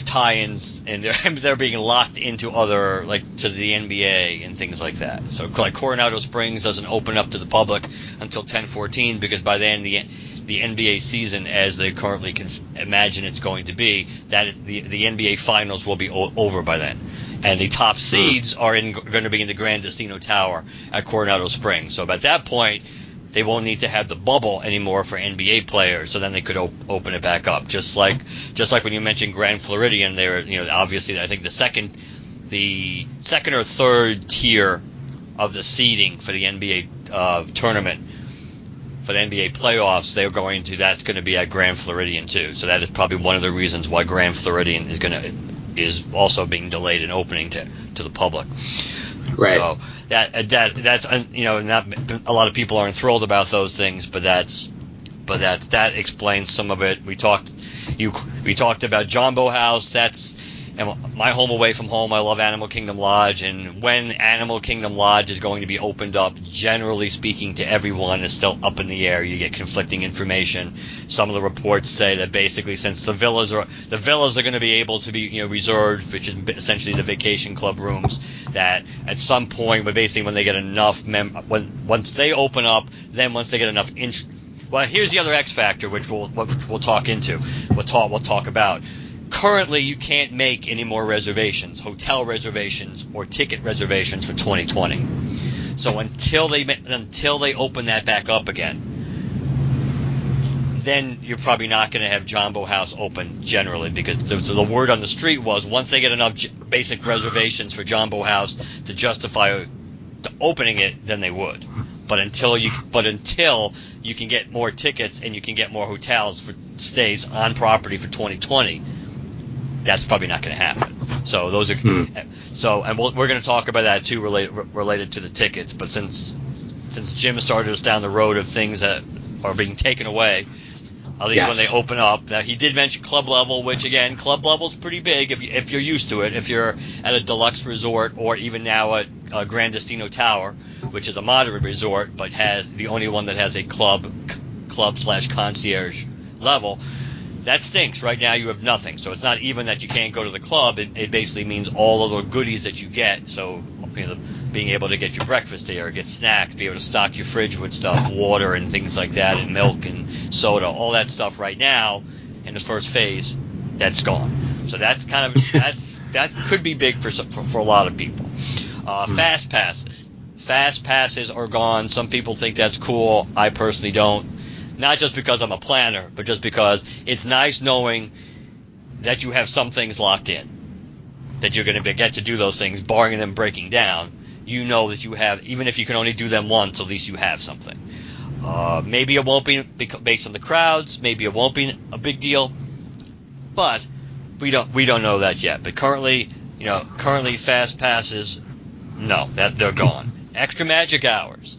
tie-ins, and they're being locked into other, like to the NBA and things like that. So like Coronado Springs doesn't open up to the public until 10/14, because by then the NBA season, as they currently can imagine it's going to be, that the NBA finals will be over by then, and the top seeds are going to be in the Grand Destino Tower at Coronado Springs. So at that point, they won't need to have the bubble anymore for NBA players, so then they could open it back up. Just like when you mentioned Grand Floridian, they were, obviously, I think the second or third tier of the seeding for the NBA tournament, for the NBA playoffs, that's going to be at Grand Floridian too. So that is probably one of the reasons why Grand Floridian is also being delayed in opening to the public. Right. So that's not a lot of people aren't thrilled about those things, but that explains some of it. We talked about Jumbo House. That's my home away from home. I love Animal Kingdom Lodge, and when Animal Kingdom Lodge is going to be opened up, generally speaking, to everyone, is still up in the air. You get conflicting information. Some of the reports say that basically, since the villas are going to be able to be reserved, which is essentially the Vacation Club rooms, that at some point, but basically when they get enough once they open up, then once they get enough well, here's the other X factor, which we'll talk into. We'll talk about. Currently, you can't make any more reservations, hotel reservations or ticket reservations for 2020. So until they open that back up again, then you're probably not going to have Jumbo House open generally, because the word on the street was once they get enough basic reservations for Jumbo House to justify opening it, then they would. But until you can get more tickets and you can get more hotels for stays on property for 2020, that's probably not going to happen. So those are and we're going to talk about that too, related to the tickets. But since Jim started us down the road of things that are being taken away, at least when they open up. Now, he did mention club level, which, again, club level is pretty big if you're used to it. If you're at a deluxe resort, or even now at Grand Destino Tower, which is a moderate resort, but has the only one that has a club/concierge level, that stinks. Right now you have nothing. So it's not even that you can't go to the club. It basically means all of the goodies that you get. So, being able to get your breakfast there, get snacks, be able to stock your fridge with stuff, water and things like that, and milk and soda, all that stuff right now in the first phase, that's gone. So that's kind of that could be big for a lot of people. Fast passes. Fast passes are gone. Some people think that's cool. I personally don't. Not just because I'm a planner, but just because it's nice knowing that you have some things locked in, that you're going to get to do those things, barring them breaking down. You know that you have, even if you can only do them once, at least you have something. Maybe it won't be based on the crowds. Maybe it won't be a big deal, but we don't know that yet. But currently fast passes, no, that they're gone. Extra magic hours,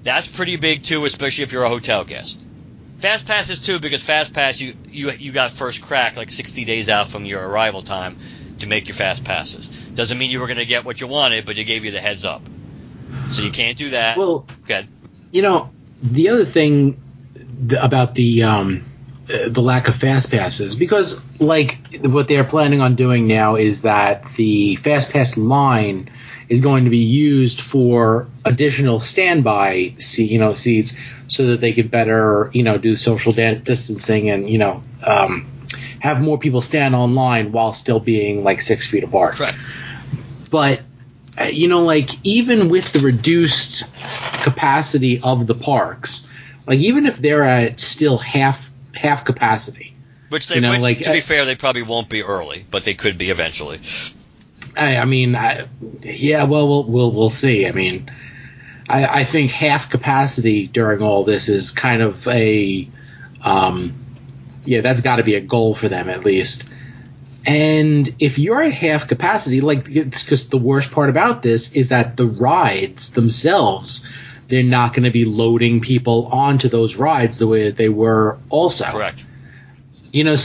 that's pretty big too, especially if you're a hotel guest. Fast passes too, because fast pass you got first crack like 60 days out from your arrival time to make your fast passes. Doesn't mean you were going to get what you wanted, but you gave you the heads up. So you can't do that. Well, good. The other thing about the lack of fast passes, because like what they're planning on doing now is that the fast pass line is going to be used for additional standby seats, so that they could better do social distancing and have more people stand online while still being like 6 feet apart. Correct. But even with the reduced capacity of the parks, like even if they're at still half capacity, which to be fair, they probably won't be early, but they could be eventually. We'll see. I think half capacity during all this is kind of that's got to be a goal for them at least. And if you're at half capacity, because the worst part about this is that the rides themselves, they're not going to be loading people onto those rides the way that they were also. Correct. Maybe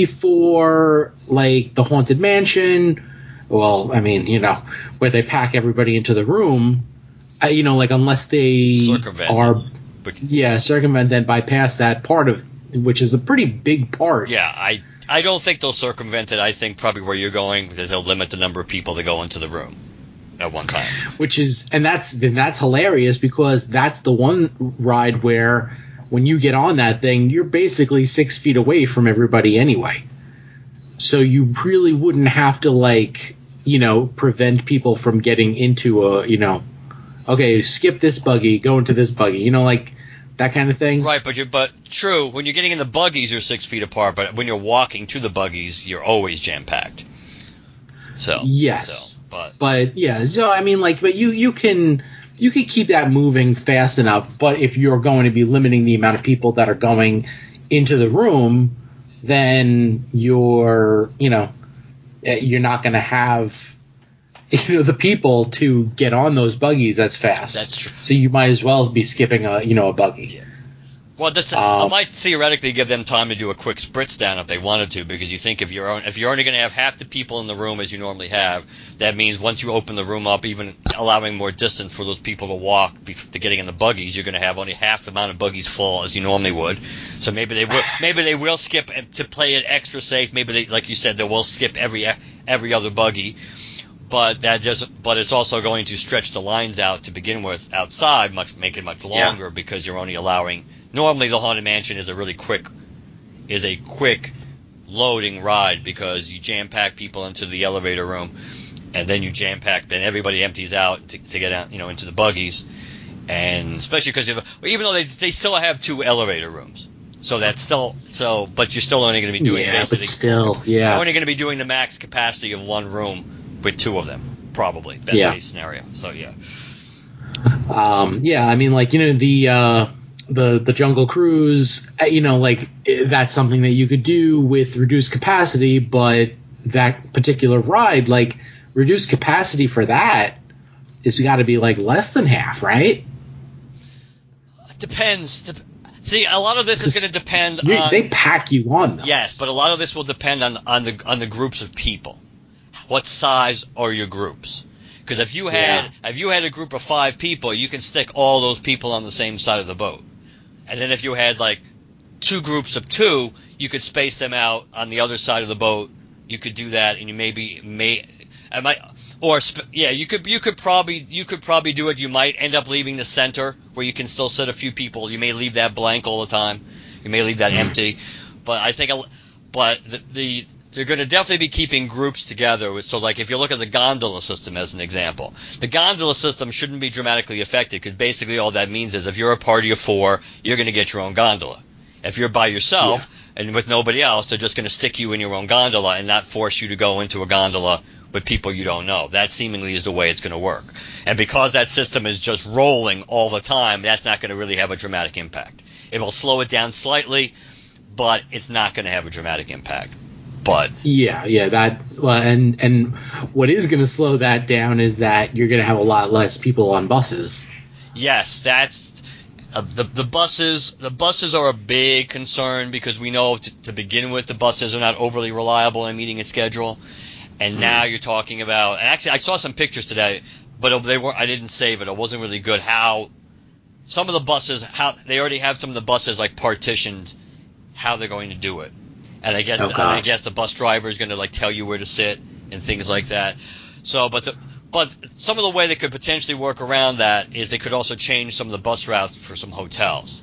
for the Haunted Mansion, where they pack everybody into the room, unless they circumvent, then bypass that part of, which is a pretty big part. Yeah, I don't think they'll circumvent it. I think probably where you're going, that they'll limit the number of people that go into the room at one time. That's hilarious, because that's the one ride where when you get on that thing, you're basically 6 feet away from everybody anyway. So you really wouldn't have to prevent people from getting into skip this buggy, go into this buggy, that kind of thing. Right, but true, when you're getting in the buggies, you're 6 feet apart, but when you're walking to the buggies, you're always jam-packed. So yes, but you can keep that moving fast enough. But if you're going to be limiting the amount of people that are going into the room, then you're not going to have the people to get on those buggies as fast. That's true. So you might as well be skipping a buggy. Yeah. Well, I might theoretically give them time to do a quick spritz down if they wanted to, because you think if you're only going to have half the people in the room as you normally have, that means once you open the room up, even allowing more distance for those people to walk to getting in the buggies, you're going to have only half the amount of buggies full as you normally would. So maybe they will skip to play it extra safe. Maybe they, like you said, they will skip every other buggy. But it's also going to stretch the lines out to begin with outside, make it much longer, because you're only allowing. Normally, the Haunted Mansion is a quick loading ride, because you jam pack people into the elevator room, and then you jam pack. Then everybody empties out to get out, into the buggies, and especially because even though they still have 2 elevator rooms, so that's still but you're still only going to be doing basically. But still, you're only going to be doing the max capacity of 1 room with 2 of them, probably best case scenario. So yeah. I mean, like, you know, the Jungle Cruise, you know, like, that's something that you could do with reduced capacity, but that particular ride, like, reduced capacity for that is got to be like less than half, right? Depends. See, a lot of this is going to depend on. They pack you on those. Yes, but a lot of this will depend on the groups of people. What size are your groups? Because if you had a group of 5 people, you can stick all those people on the same side of the boat. And then if you had like 2 groups of 2, you could space them out on the other side of the boat. You could do that, and you could probably do it. You might end up leaving the center where you can still sit a few people. You may leave that blank all the time. You may leave that empty. But I think, they're going to definitely be keeping groups together. So, like, if you look at the gondola system as an example, the gondola system shouldn't be dramatically affected because basically all that means is if you're a party of 4, you're going to get your own gondola. If you're by yourself and with nobody else, they're just going to stick you in your own gondola and not force you to go into a gondola with people you don't know. That seemingly is the way it's going to work. And because that system is just rolling all the time, that's not going to really have a dramatic impact. It will slow it down slightly, but it's not going to have a dramatic impact. But and what is going to slow that down is that you're going to have a lot less people on buses. Yes, that's the buses. The buses are a big concern because we know to begin with the buses are not overly reliable in meeting a schedule, and now you're talking about. And actually, I saw some pictures today, but they weren't. I didn't save it. It wasn't really good. How some of the buses, they already have some of the buses like partitioned, how they're going to do it. And I guess the bus driver is going to like tell you where to sit and things like that. So, but some of the way they could potentially work around that is they could also change some of the bus routes for some hotels.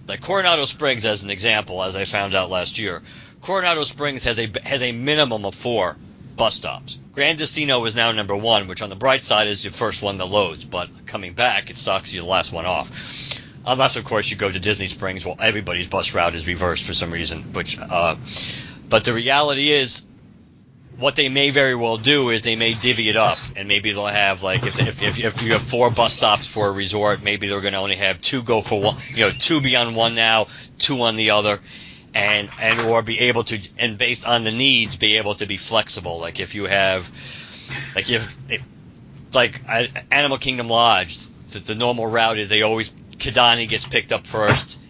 Like Coronado Springs, as an example, as I found out last year, Coronado Springs has a minimum of 4 bus stops. Gran Destino is now number 1, which on the bright side is the first one that loads, but coming back, it sucks. You're the last one off. Unless, of course, you go to Disney Springs. Well, everybody's bus route is reversed for some reason. But the reality is, what they may very well do is they may divvy it up, and maybe they'll have like if you have 4 bus stops for a resort, maybe they're going to only have 2 go for one. 2 be on one now, 2 on the other, and or be able to, and based on the needs, be able to be flexible. Like if you have, like Animal Kingdom Lodge, the normal route is they always. Kidani gets picked up first,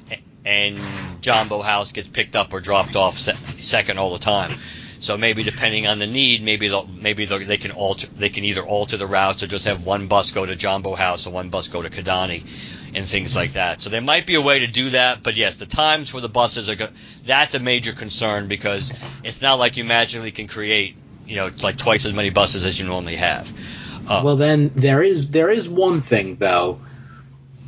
and Jambo House gets picked up or dropped off second all the time. So maybe depending on the need, maybe they can either alter the routes or just have 1 bus go to Jambo House and 1 bus go to Kidani, and things like that. So there might be a way to do that, but yes, the times for the buses that's a major concern because it's not like you magically can create like twice as many buses as you normally have. Well, then there is one thing though.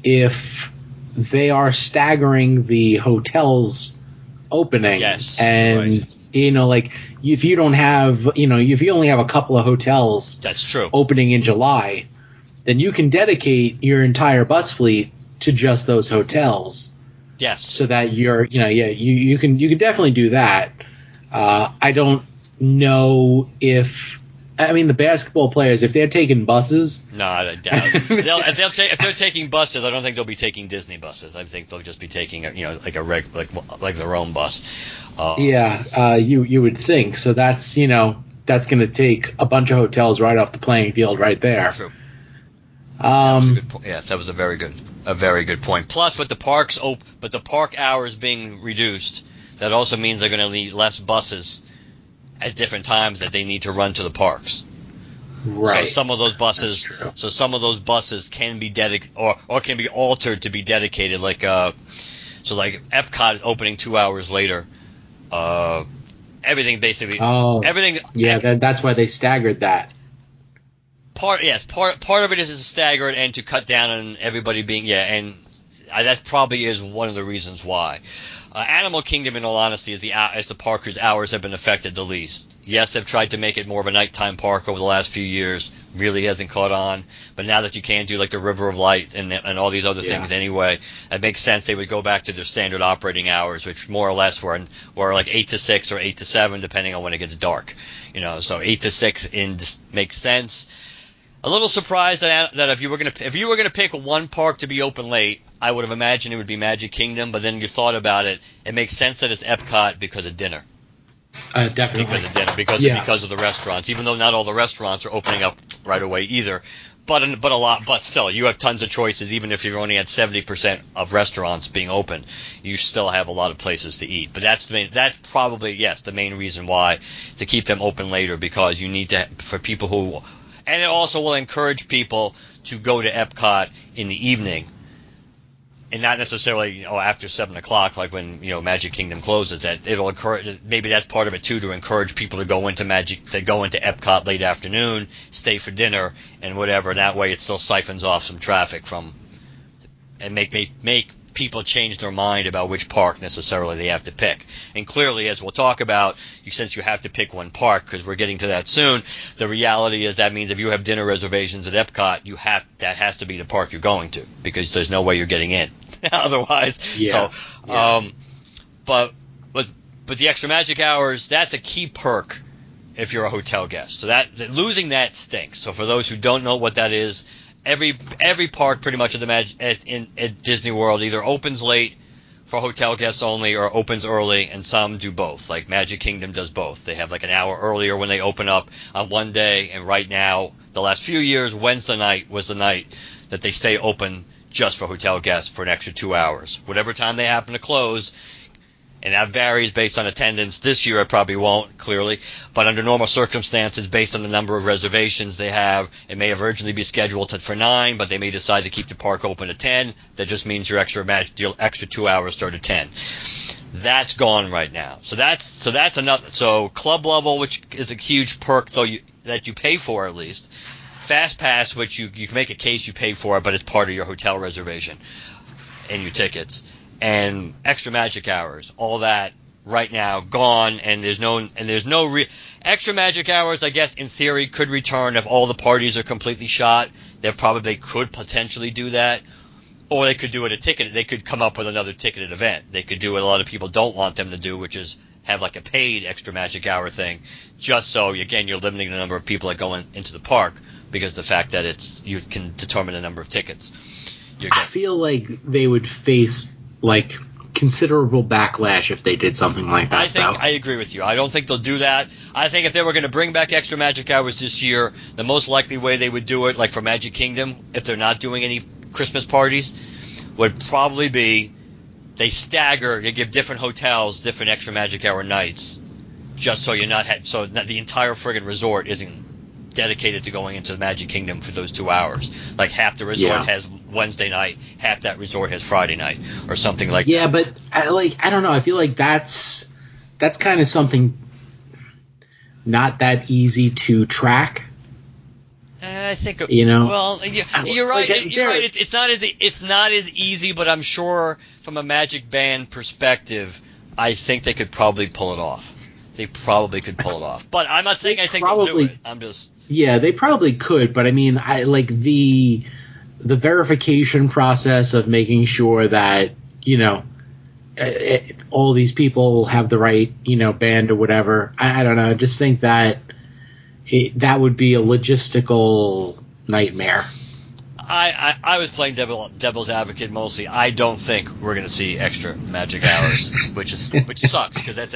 If they are staggering the hotels opening, like if you don't have, if you only have a couple of hotels, that's true, opening in July, then you can dedicate your entire bus fleet to just those hotels. Yes. So that you can definitely do that. I don't know if. I mean, the basketball players, if they're taking buses... No, I doubt it. If they're taking buses, I don't think they'll be taking Disney buses. I think they'll just be taking, like their own bus. You would think. So that's, that's going to take a bunch of hotels right off the playing field right there. True. That was a good point. Yeah, that was a very good point. Plus, with the park hours being reduced, that also means they're going to need less buses at different times that they need to run to the parks. Right. So some of those buses can be or can be altered to be dedicated. Like Epcot is opening 2 hours later. Everything basically. Everything. Yeah, that's why they staggered that. Part of it is staggered and to cut down on everybody being and that probably is one of the reasons why. Animal Kingdom, in all honesty, is the park whose hours have been affected the least. Yes, they've tried to make it more of a nighttime park over the last few years, really hasn't caught on. But now that you can do like the River of Light and all these other things anyway, it makes sense they would go back to their standard operating hours, which more or less were like 8 to 6 or 8 to 7, depending on when it gets dark. So 8 to 6 makes sense. A little surprised that if you were gonna pick one park to be open late, I would have imagined it would be Magic Kingdom. But then you thought about it, it makes sense that it's Epcot because of dinner. Definitely. Because of dinner, because of the restaurants. Even though not all the restaurants are opening up right away either, but still, you have tons of choices. Even if you've only had 70% of restaurants being open, you still have a lot of places to eat. But that's probably the main reason why to keep them open later, because you need to, for people who, and it also will encourage people to go to Epcot in the evening. And not necessarily, after 7 o'clock, like when, Magic Kingdom closes. That it'll encourage, maybe that's part of it too, to encourage people to go into Epcot late afternoon, stay for dinner and whatever. And that way it still siphons off some traffic and make people change their mind about which park necessarily they have to pick. And clearly, as we'll talk about, since you have to pick one park, because we're getting to that soon, the reality is that means if you have dinner reservations at Epcot, that has to be the park you're going to, because there's no way you're getting in otherwise. Yeah. So, but the extra magic hours, that's a key perk if you're a hotel guest. So that losing that stinks. So for those who don't know what that is, every park pretty much at Disney World either opens late for hotel guests only or opens early, and some do both. Like Magic Kingdom does both. They have like an hour earlier when they open up on one day, and right now, the last few years, Wednesday night was the night that they stay open just for hotel guests for an extra 2 hours. Whatever time they happen to close, and that varies based on attendance. This year it probably won't, clearly, but under normal circumstances, based on the number of reservations they have, it may originally be scheduled for 9, but they may decide to keep the park open at 10. That just means your extra 2 hours start at 10. That's gone right now. So that's another. So club level, which is a huge perk, though, that you pay for at least. Fast Pass, which you can make a case you pay for, but it's part of your hotel reservation and your tickets. And extra magic hours, all that right now gone, and there's no extra magic hours. I guess in theory could return if all the parties are completely shot. They could potentially do that, or they could do it a ticket. They could come up with another ticketed event. They could do what a lot of people don't want them to do, which is have like a paid extra magic hour thing, just so again you're limiting the number of people that go into the park, because of the fact that you can determine the number of tickets. I feel like they would face like considerable backlash if they did something like that. I agree with you. I don't think they'll do that. I think if they were going to bring back extra magic hours this year, the most likely way they would do it, like for Magic Kingdom, if they're not doing any Christmas parties, would probably be they give different hotels different extra magic hour nights, just so so the entire friggin' resort isn't dedicated to going into the Magic Kingdom for those 2 hours. Like half the resort has Wednesday night, half that resort has Friday night, or something like that. Yeah, but I don't know. I feel like that's kind of something not that easy to track. I think Well, you're right. You're right. It's not as easy, but I'm sure from a Magic Band perspective, I think they could probably pull it off. They probably could pull it off, but I'm not saying I think they'll do it. I'm just they probably could, but I mean, I like the verification process of making sure that all these people have the right band or whatever. I don't know. I just think that that would be a logistical nightmare. I was playing devil's advocate mostly. I don't think we're going to see extra magic hours, which sucks because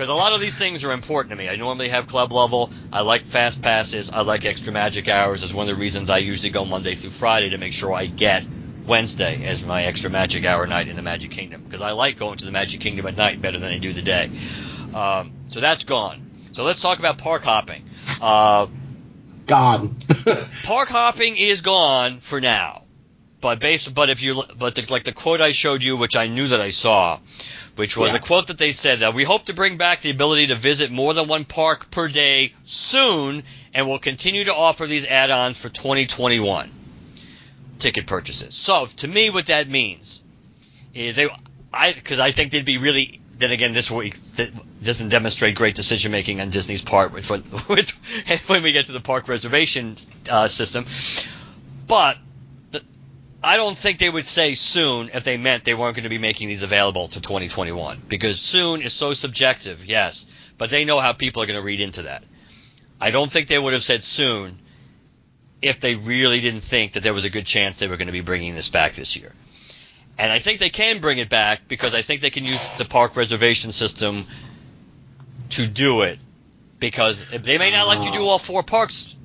a lot of these things are important to me. I normally have club level. I like fast passes. I like extra magic hours. It's one of the reasons I usually go Monday through Friday to make sure I get Wednesday as my extra magic hour night in the Magic Kingdom, because I like going to the Magic Kingdom at night better than I do the day. So that's gone. So let's talk about park hopping. Gone. Park hopping is gone for now, but the quote I showed you, which I knew that I saw, which was a quote that they said that we hope to bring back the ability to visit more than one park per day soon, and will continue to offer these add-ons for 2021 ticket purchases. So to me, what that means is because I think they'd be really then again, this week doesn't demonstrate great decision making on Disney's part when we get to the park reservation system. But I don't think they would say soon if they meant they weren't going to be making these available to 2021, because soon is so subjective, yes, but they know how people are going to read into that. I don't think they would have said soon if they really didn't think that there was a good chance they were going to be bringing this back this year. And I think they can bring it back because I think they can use the park reservation system to do it, because they may not let you do all 4 parks,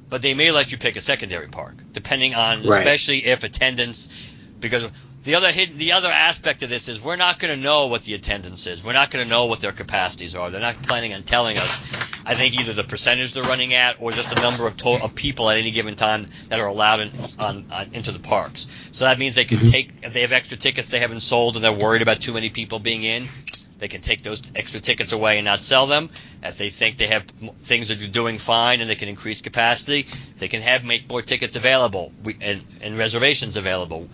but they may let you pick a secondary park, depending on, especially if attendance, because the other aspect of this is we're not going to know what the attendance is. We're not going to know what their capacities are. They're not planning on telling us. I think either the percentage they're running at or just the number of people at any given time that are allowed into the parks. So that means they can take, if they have extra tickets they haven't sold and they're worried about too many people being in, they can take those extra tickets away and not sell them. If they think they have things that are doing fine and they can increase capacity, they can make more tickets available and reservations available.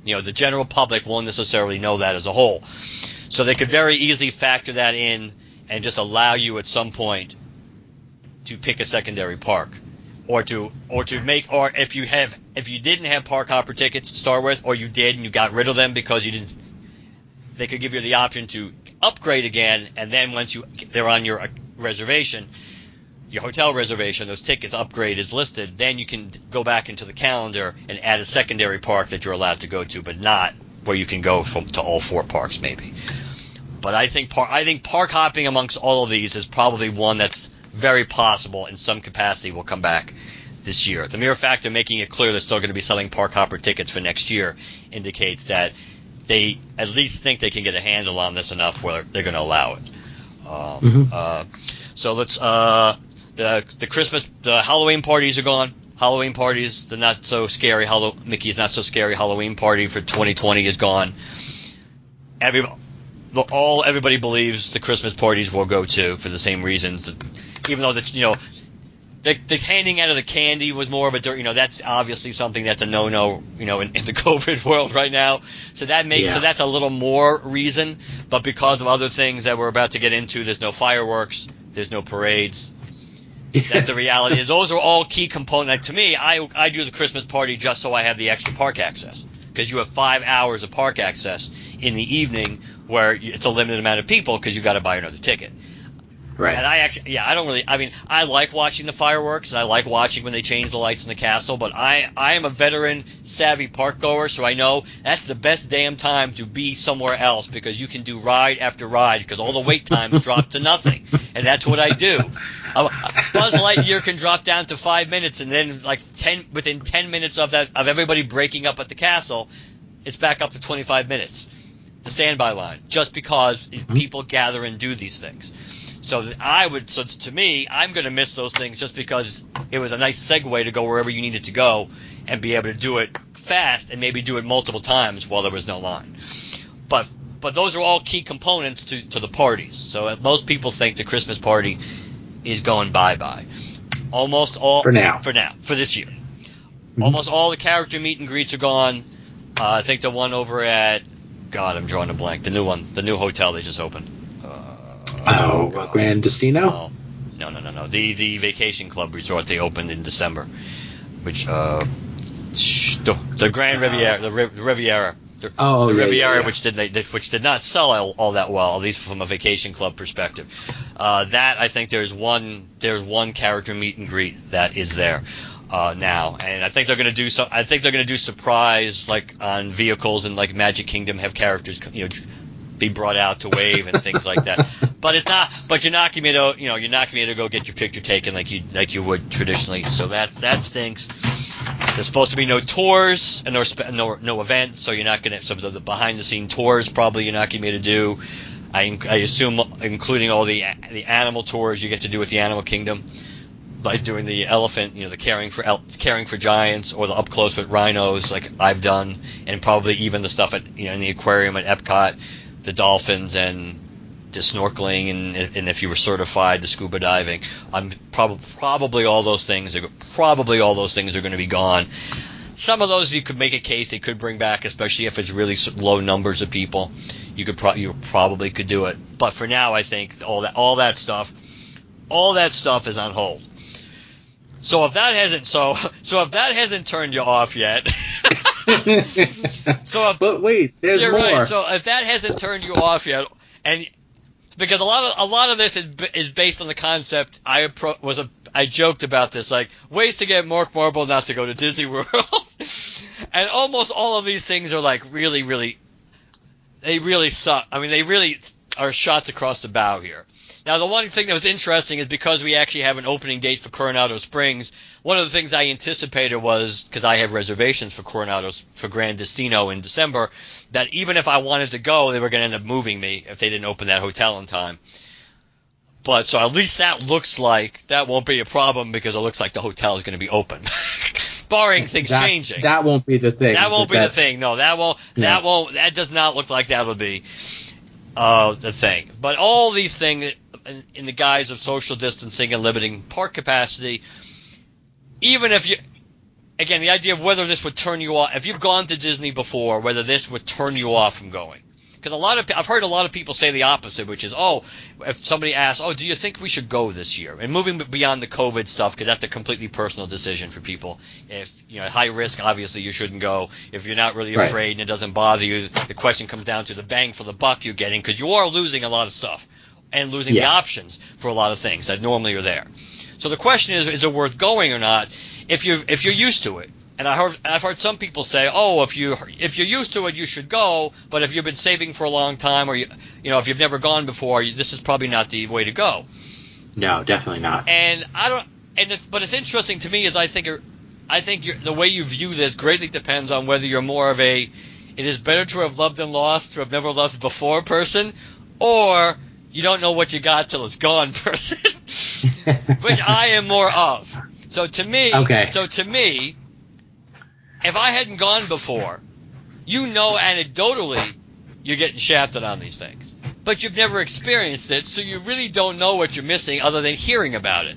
The general public won't necessarily know that as a whole. So they could very easily factor that in and just allow you at some point to pick a secondary park, or if you didn't have park hopper tickets to start with, or you did and you got rid of them because you didn't, they could give you the option to upgrade again, and then once they're on your reservation, your hotel reservation, those tickets upgrade is listed, then you can go back into the calendar and add a secondary park that you're allowed to go to, but not where you can go to all 4 parks maybe. But I think park hopping amongst all of these is probably one that's very possible in some capacity will come back this year. The mere fact of making it clear they're still going to be selling park hopper tickets for next year indicates that they at least think they can get a handle on this enough where they're going to allow it. So let's the Halloween parties are gone. Halloween parties, the not so scary Mickey's Not So Scary Halloween Party for 2020 is gone. Everybody believes the Christmas parties will go to for the same reasons. Even though the handing out of the candy was more of a that's obviously something that's a no-no in the COVID world right now. So that's a little more reason. But because of other things that we're about to get into, there's no fireworks, there's no parades. That the reality is those are all key components. Like, to me, I do the Christmas party just so I have the extra park access, because you have 5 hours of park access in the evening where it's a limited amount of people because you got to buy another ticket. Right. And I like watching the fireworks, and I like watching when they change the lights in the castle, but I am a veteran, savvy park goer, so I know that's the best damn time to be somewhere else, because you can do ride after ride, because all the wait times drop to nothing, and that's what I do. Buzz Lightyear can drop down to 5 minutes, and then within 10 minutes of everybody breaking up at the castle, it's back up to 25 minutes, the standby line, just because people gather and do these things. So to me, I'm going to miss those things just because it was a nice segue to go wherever you needed to go and be able to do it fast and maybe do it multiple times while there was no line. But those are all key components to the parties. So most people think the Christmas party is going bye-bye. Almost all for this year. Almost all the character meet and greets are gone. I think the one over at I'm drawing a blank. The new one, the new hotel they just opened. Grand Destino? No. The Vacation Club Resort they opened in December, which the Grand Riviera, the Riviera. Riviera, which did not sell all that well, at least from a vacation club perspective. That I think there's one character meet and greet that is there now, and I think they're going to do so. I think they're going to do surprise, like on vehicles and like Magic Kingdom, have characters be brought out to wave and things like that. But it's not. But you're not going to be able to go get your picture taken like you would traditionally. So that stinks. There's supposed to be no tours and no events, so you're not going to. So the behind the scene tours probably you're not going to be able to do. I assume including all the animal tours you get to do with the Animal Kingdom, like doing the elephant, the caring for giants, or the up close with rhinos like I've done, and probably even the stuff at in the aquarium at Epcot, the dolphins and the snorkeling, and if you were certified, the scuba diving. I'm probably all those things are going to be gone. Some of those you could make a case they could bring back, especially if it's really low numbers of people. you probably could do it. But for now, I think all that stuff is on hold. So if that hasn't turned you off yet, but wait, there's you're more. Right. So if that hasn't turned you off yet, and because a lot of this is based on the concept, I joked about this, like ways to get Mark Marble not to go to Disney World, and almost all of these things are like really, they really suck. I mean, they really are shots across the bow here. Now, the one thing that was interesting is because we actually have an opening date for Coronado Springs, one of the things I anticipated was, because I have reservations for Gran Destino in December, that even if I wanted to go, they were going to end up moving me if they didn't open that hotel in time. But so at least that won't be a problem because it looks like the hotel is going to be open. Barring things changing. That won't be the thing. That won't be the thing. No, that won't. That does not look like that would be the thing. But all these things in the guise of social distancing and limiting park capacity, even if again, the idea of whether this would turn you off, if you've gone to Disney before, whether this would turn you off from going. Because I've heard a lot of people say the opposite, which is, if somebody asks, do you think we should go this year? And moving beyond the COVID stuff, because that's a completely personal decision for people. If, high risk, obviously you shouldn't go. If you're not really afraid and it doesn't bother you, the question comes down to the bang for the buck you're getting, because you are losing a lot of stuff and losing the options for a lot of things that normally are there. So the question is it worth going or not if you're used to it? And I've heard some people say, if you're used to it, you should go. But if you've been saving for a long time, or if you've never gone before, this is probably not the way to go. No, definitely not. And but it's interesting to me is I think the way you view this greatly depends on whether you're more of it is better to have loved and lost to have never loved before person, or you don't know what you got till it's gone person, which I am more of. So to me. If I hadn't gone before, anecdotally, you're getting shafted on these things. But you've never experienced it, so you really don't know what you're missing other than hearing about it.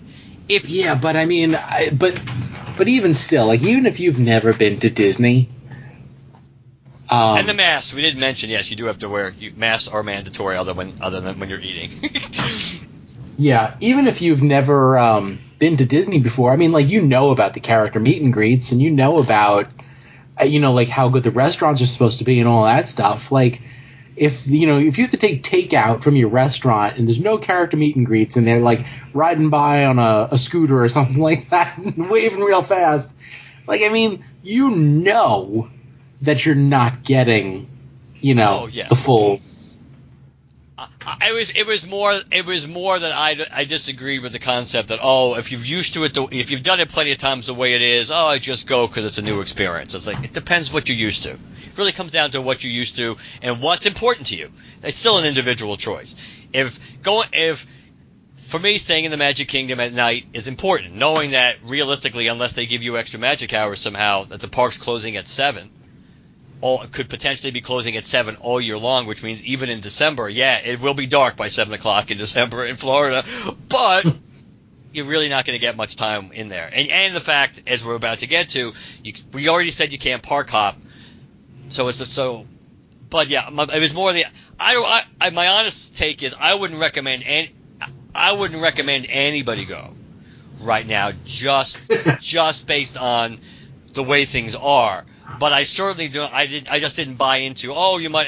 But I mean, but even still, like, even if you've never been to Disney... and the masks, we didn't mention, yes, you do have to wear... Masks are mandatory other than when you're eating. Yeah, even if you've never... been to Disney before, I mean, like, about the character meet and greets, and about, like, how good the restaurants are supposed to be and all that stuff. Like, if you have to take takeout from your restaurant and there's no character meet and greets and they're, like, riding by on a scooter or something like that and waving real fast, like, I mean, that you're not getting, the full... It was more that I disagreed with the concept that if you've used to it, if you've done it plenty of times the way it is, I just go because it's a new experience. It's like, it depends what you're used to. It really comes down to what you're used to and what's important to you. It's still an individual choice. For me, staying in the Magic Kingdom at night is important, knowing that realistically, unless they give you extra magic hours somehow, that the park's closing at 7. Could potentially be closing at 7 all year long, which means even in December, it will be dark by 7 o'clock in December in Florida, but you're really not going to get much time in there. And the fact, as we're about to get to, we already said you can't park hop, but yeah, it was more my honest take is I wouldn't recommend anybody go right now, just based on the way things are. But I certainly don't. I just didn't buy into. You might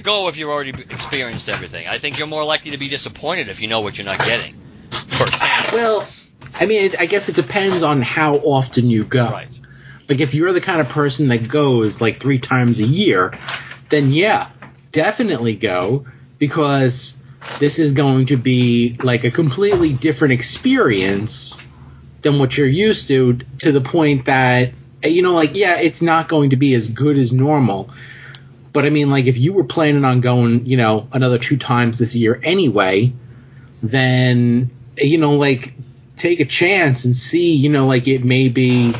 go if you've already experienced everything. I think you're more likely to be disappointed if you know what you're not getting firsthand. Well, I mean, I guess it depends on how often you go. Right. Like, if you're the kind of person that goes like 3 times a year, then definitely go, because this is going to be like a completely different experience than what you're used to the point that. It's not going to be as good as normal. But, I mean, like, if you were planning on going, another 2 times this year anyway, then, take a chance and see, it may be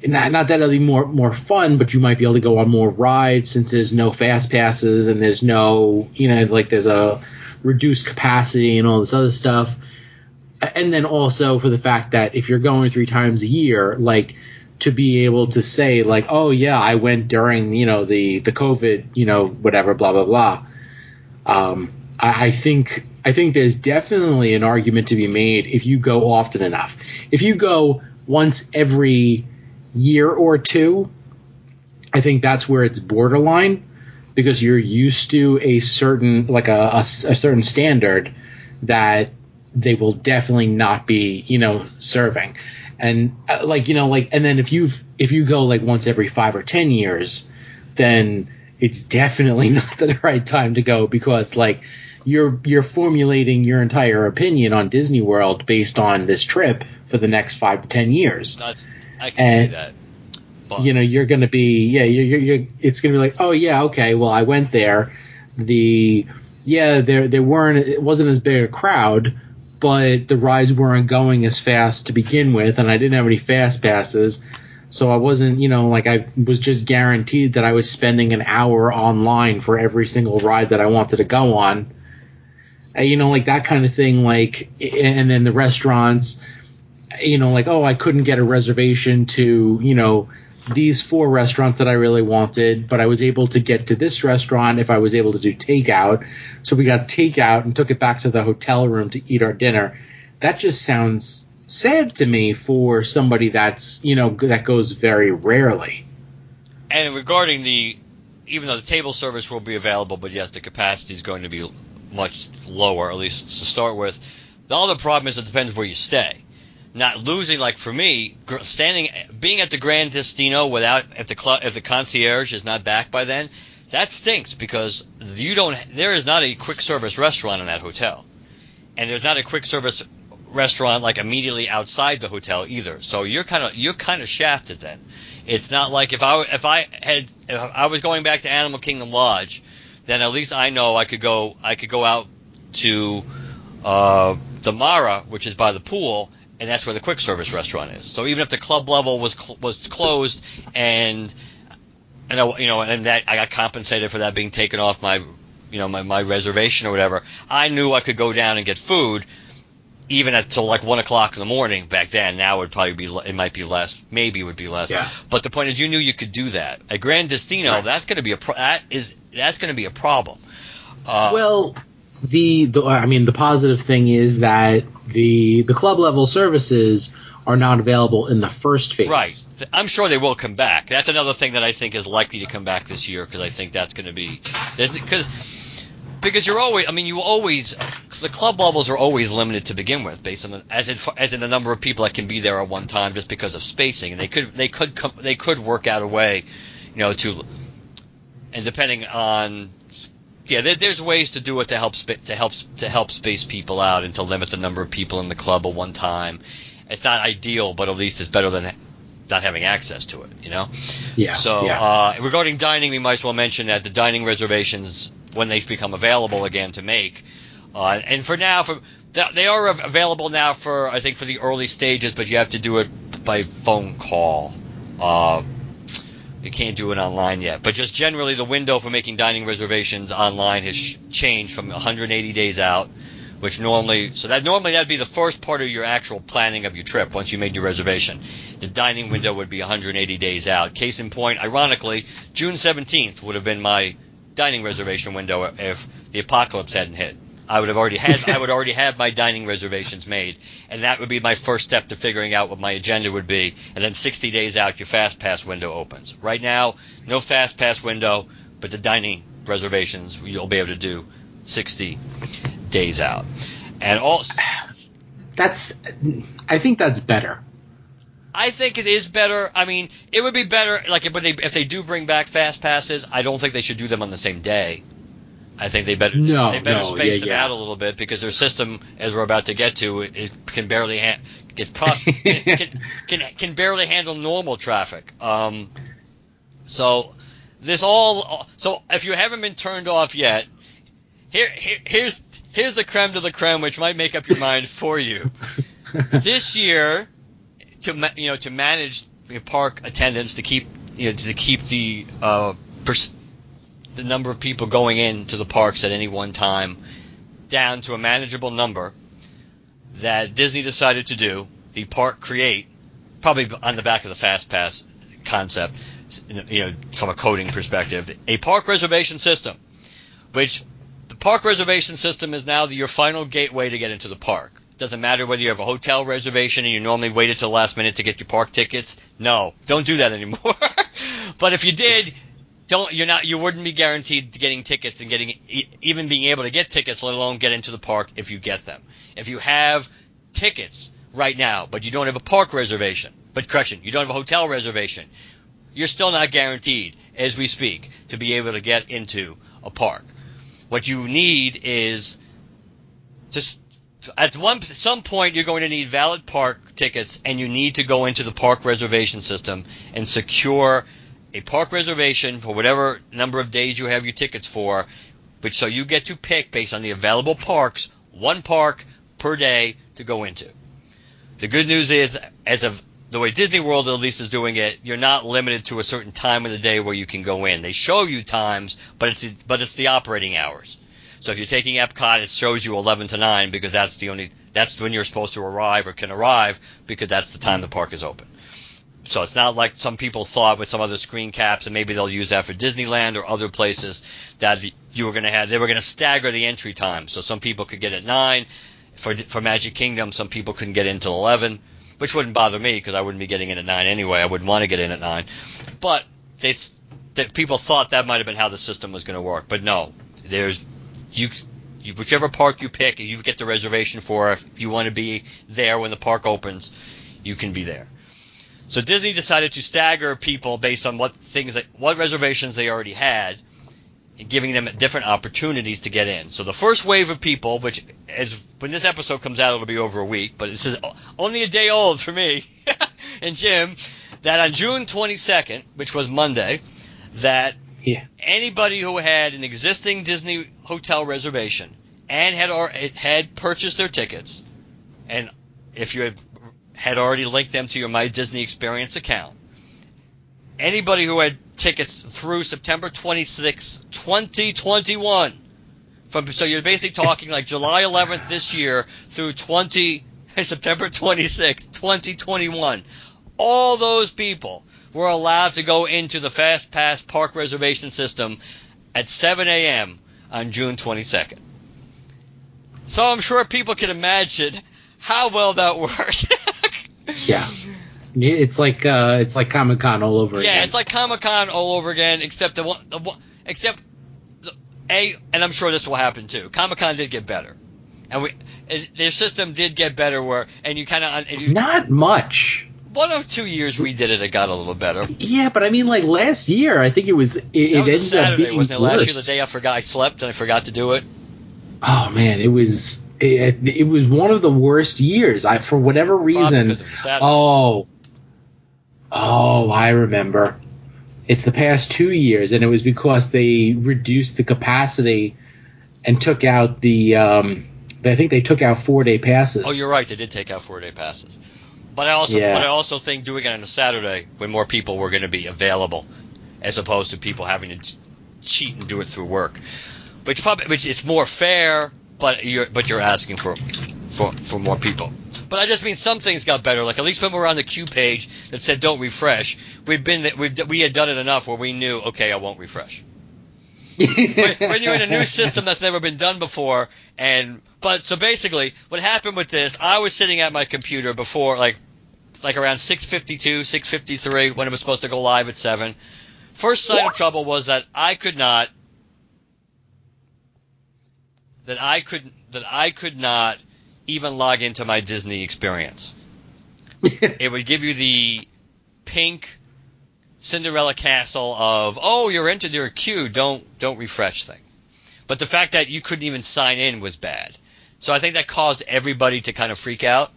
not that it'll be more fun, but you might be able to go on more rides since there's no fast passes and there's no, there's a reduced capacity and all this other stuff. And then also for the fact that if you're going 3 times a year, like, to be able to say like, oh yeah, I went during the COVID whatever blah blah blah. I think there's definitely an argument to be made if you go often enough. If you go once every year or two, I think that's where it's borderline, because you're used to a certain a certain standard that they will definitely not be serving. And and then if you go like once every 5 or 10 years, then it's definitely not the right time to go, because like you're formulating your entire opinion on Disney World based on this trip for the next 5 to 10 years. I can see that. But you're going to be it's going to be like, oh yeah, okay, well I went there. It wasn't as big a crowd, but the rides weren't going as fast to begin with, and I didn't have any fast passes, so I wasn't, I was just guaranteed that I was spending an hour online for every single ride that I wanted to go on, that kind of thing. And then the restaurants, oh, I couldn't get a reservation to, these 4 restaurants that I really wanted, but I was able to get to this restaurant if I was able to do takeout. So we got takeout and took it back to the hotel room to eat our dinner. That just sounds sad to me for somebody that's, that goes very rarely. And regarding even though the table service will be available, but yes, the capacity is going to be much lower, at least to start with. The other problem is it depends where you stay. Not losing, like for me, being at the Grand Destino if the concierge is not back by then, that stinks, because there is not a quick service restaurant in that hotel, and there's not a quick service restaurant like immediately outside the hotel either. So you're kind of shafted then. It's not like if I was going back to Animal Kingdom Lodge, then at least I know I could go out to the Mara, which is by the pool, and that's where the quick service restaurant is. So even if the club level was closed, and that I got compensated for that being taken off my reservation or whatever, I knew I could go down and get food, even until like 1 o'clock in the morning back then. Now it might be less, maybe it would be less. Yeah. But the point is, you knew you could do that. At Grand Destino, right. That's going to be a problem. Well, the positive thing is that the club level services are not available in the first phase. Right. I'm sure they will come back. That's another thing that I think is likely to come back this year, because I think that's going to be because the club levels are always limited to begin with, based on as in the number of people that can be there at one time, just because of spacing. And they could work out a way, and depending on. Yeah, there's ways to do it to help space people out and to limit the number of people in the club at one time. It's not ideal, but at least it's better than not having access to it, Yeah. So yeah. Regarding dining, we might as well mention that the dining reservations, when they become available again to make, and for now, they are available now for, I think, for the early stages, but you have to do it by phone call. You can't do it online yet. But just generally, the window for making dining reservations online has changed from 180 days out, which normally that'd be the first part of your actual planning of your trip. Once you made your reservation, the dining window would be 180 days out. Case in point, ironically, June 17th would have been my dining reservation window if the apocalypse hadn't hit. I would already have my dining reservations made, and that would be my first step to figuring out what my agenda would be. And then 60 days out, your Fast Pass window opens. Right now, no Fast Pass window, but the dining reservations you'll be able to do 60 days out. And also, I think that's better. I think it is better. I mean, it would be better if they do bring back Fast Passes. I don't think they should do them on the same day. I think they better space them out a little bit, because their system, as we're about to get to, can barely can barely handle normal traffic. So if you haven't been turned off yet, here's the creme de la creme, which might make up your mind for you. This year, to manage the park attendance, to keep the number of people going into the parks at any one time down to a manageable number, that Disney decided to do, the park create probably on the back of the Fast Pass concept, from a coding perspective, a park reservation system, which the park reservation system is now your final gateway to get into the park. It doesn't matter whether you have a hotel reservation and you normally wait until the last minute to get your park tickets. No, don't do that anymore. But if you did, you wouldn't be guaranteed getting tickets and even being able to get tickets, let alone get into the park if you get them. If you have tickets right now, but you don't have a park reservation, you don't have a hotel reservation, you're still not guaranteed, as we speak, to be able to get into a park. What you need is at some point you're going to need valid park tickets, and you need to go into the park reservation system and secure a park reservation for whatever number of days you have your tickets for, so you get to pick based on the available parks, one park per day to go into. The good news is, as of the way Disney World at least is doing it, you're not limited to a certain time of the day where you can go in. They show you times, but it's the operating hours. So if you're taking Epcot, it shows you 11 to 9 because that's when you're supposed to arrive or can arrive, because that's the time the park is open. So it's not like some people thought with some other screen caps, and maybe they'll use that for Disneyland or other places, that they were going to stagger the entry time. So some people could get at 9. For Magic Kingdom, some people couldn't get in till 11, which wouldn't bother me because I wouldn't be getting in at 9 anyway. I wouldn't want to get in at 9. But people thought that might have been how the system was going to work. But no, whichever park you pick, you get the reservation for. If you want to be there when the park opens, you can be there. So Disney decided to stagger people based on what reservations they already had, and giving them different opportunities to get in. So the first wave of people, when this episode comes out, it'll be over a week, but it says only a day old for me and Jim, that on June 22nd, which was Monday, that anybody who had an existing Disney hotel reservation and had purchased their tickets, and if you had already linked them to your My Disney Experience account, anybody who had tickets through September 26, 2021, so you're basically talking like July 11th this year through September 26, 2021, all those people were allowed to go into the Fast Pass park reservation system at 7 a.m. on June 22nd. So I'm sure people can imagine how well that worked. Yeah. It's like Comic-Con all over again. Yeah, it's like Comic-Con all over again, except and I'm sure this will happen too. Comic-Con did get better, and their system did get better. Not much. 1 or 2 years we did it. It got a little better. Yeah, but I mean, like last year, I think it was. It was a Saturday, wasn't it? Last year, the day I slept and I forgot to do it. Oh man, it was. It was one of the worst years. For whatever reason. Oh, I remember. It's the past 2 years, and it was because they reduced the capacity and took out I think they took out 4-day passes. Oh, you're right. They did take out 4-day passes. But I also think doing it on a Saturday when more people were going to be available, as opposed to people having to cheat and do it through work, which is more fair. But you're asking for more people. But I just mean some things got better. Like at least when we were on the queue page that said don't refresh, we had done it enough where we knew, okay, I won't refresh. When you're in a new system that's never been done before, so basically what happened with this, I was sitting at my computer before like around 6:52, 6:53 when it was supposed to go live at 7. First sign of trouble was that I could not even log into my Disney Experience. It would give you the pink Cinderella Castle of, oh, you're entered your queue, don't refresh thing. But the fact that you couldn't even sign in was bad. So I think that caused everybody to kind of freak out.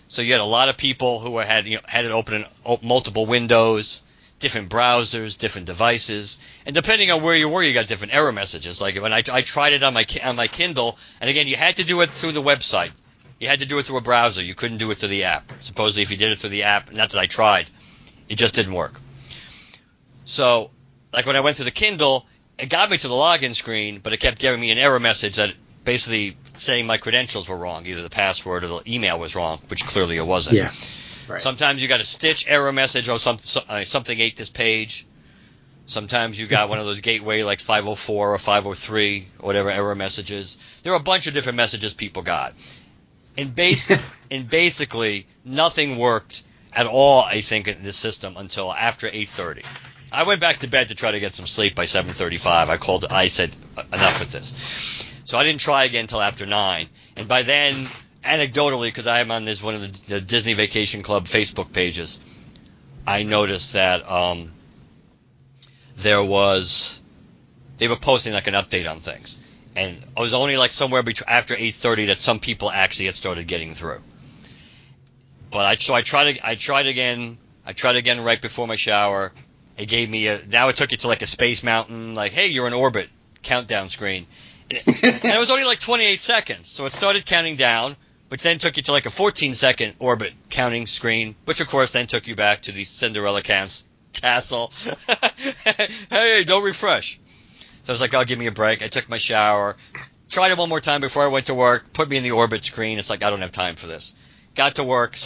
So you had a lot of people who had it open in multiple windows, different browsers, different devices, and depending on where you were, you got different error messages. Like when I tried it on my Kindle, and again, you had to do it through the website. You had to do it through a browser. You couldn't do it through the app. Supposedly, if you did it through the app, and that's what I tried, it just didn't work. So, like when I went through the Kindle, it got me to the login screen, but it kept giving me an error message that basically saying my credentials were wrong. Either the password or the email was wrong, which clearly it wasn't. Yeah. Right. Sometimes you got a Stitch error message or something ate this page. Sometimes you got one of those gateway like 504 or 503 or whatever error messages. There are a bunch of different messages people got. And basically, nothing worked at all, I think, in this system until after 8:30. I went back to bed to try to get some sleep by 7:35. I said, enough with this. So I didn't try again until after 9. And by then, anecdotally, because I am on one of the Disney Vacation Club Facebook pages, I noticed that they were posting like an update on things. And it was only like somewhere after 8:30 that some people actually had started getting through. But I tried again right before my shower. It gave me now it took you to like a Space Mountain, like, hey, you're in orbit, countdown screen. And it was only like 28 seconds. So it started counting down, which then took you to like a 14-second orbit counting screen, which of course then took you back to the Cinderella castle. Hey, don't refresh. So I was like, oh, give me a break. I took my shower, tried it one more time before I went to work, put me in the orbit screen. It's like, I don't have time for this. Got to work.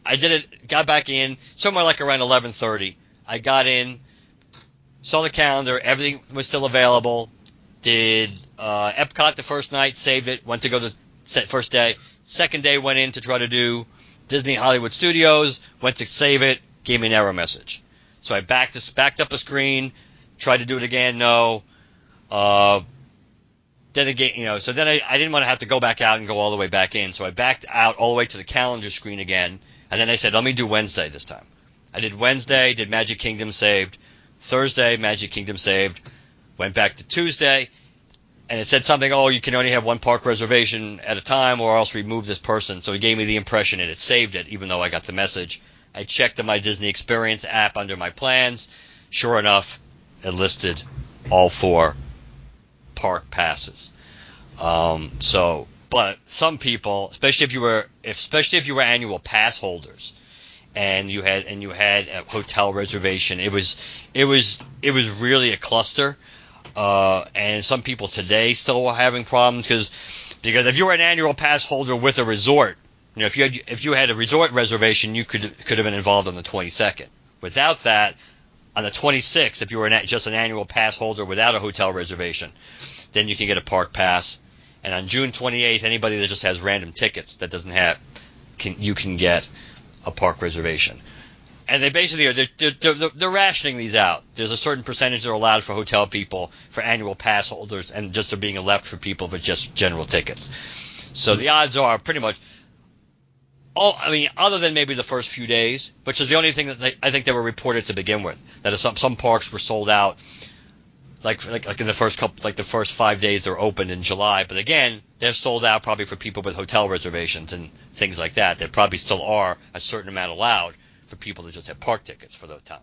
I did it, got back in, somewhere like around 11:30. I got in, saw the calendar, everything was still available, did Epcot the first night, saved it, went to go the first day. Second day went in to try to do Disney Hollywood Studios, went to save it, gave me an error message. So I backed up a screen, tried to do it again, no. Then again, so then I didn't want to have to go back out and go all the way back in, so I backed out all the way to the calendar screen again, and then I said, let me do Wednesday this time. I did Wednesday, did Magic Kingdom saved. Thursday, Magic Kingdom saved. Went back to Tuesday, and it said something, oh, you can only have one park reservation at a time, or else remove this person. So it gave me the impression it had saved it, even though I got the message. I checked in my Disney Experience app under my plans. Sure enough, it listed all 4 park passes. But some people, especially if you were annual pass holders, and you had a hotel reservation, it was really a cluster. And some people today still are having problems because if you were an annual pass holder with a resort, if you had a resort reservation, you could have been involved on the 22nd. Without that, on the 26th, if you were just an annual pass holder without a hotel reservation, then you can get a park pass. And on June 28th, anybody that just has random tickets that doesn't have, you can get a park reservation. And they basically they're rationing these out. There's a certain percentage that are allowed for hotel people, for annual pass holders, and just are being left for people with just general tickets. So the odds are pretty much, other than maybe the first few days, which is the only thing that I think they were reported to begin with, that some parks were sold out, like in the first the first 5 days they're opened in July. But again, they're sold out probably for people with hotel reservations and things like that. There probably still are a certain amount allowed for people that just have park tickets for the time.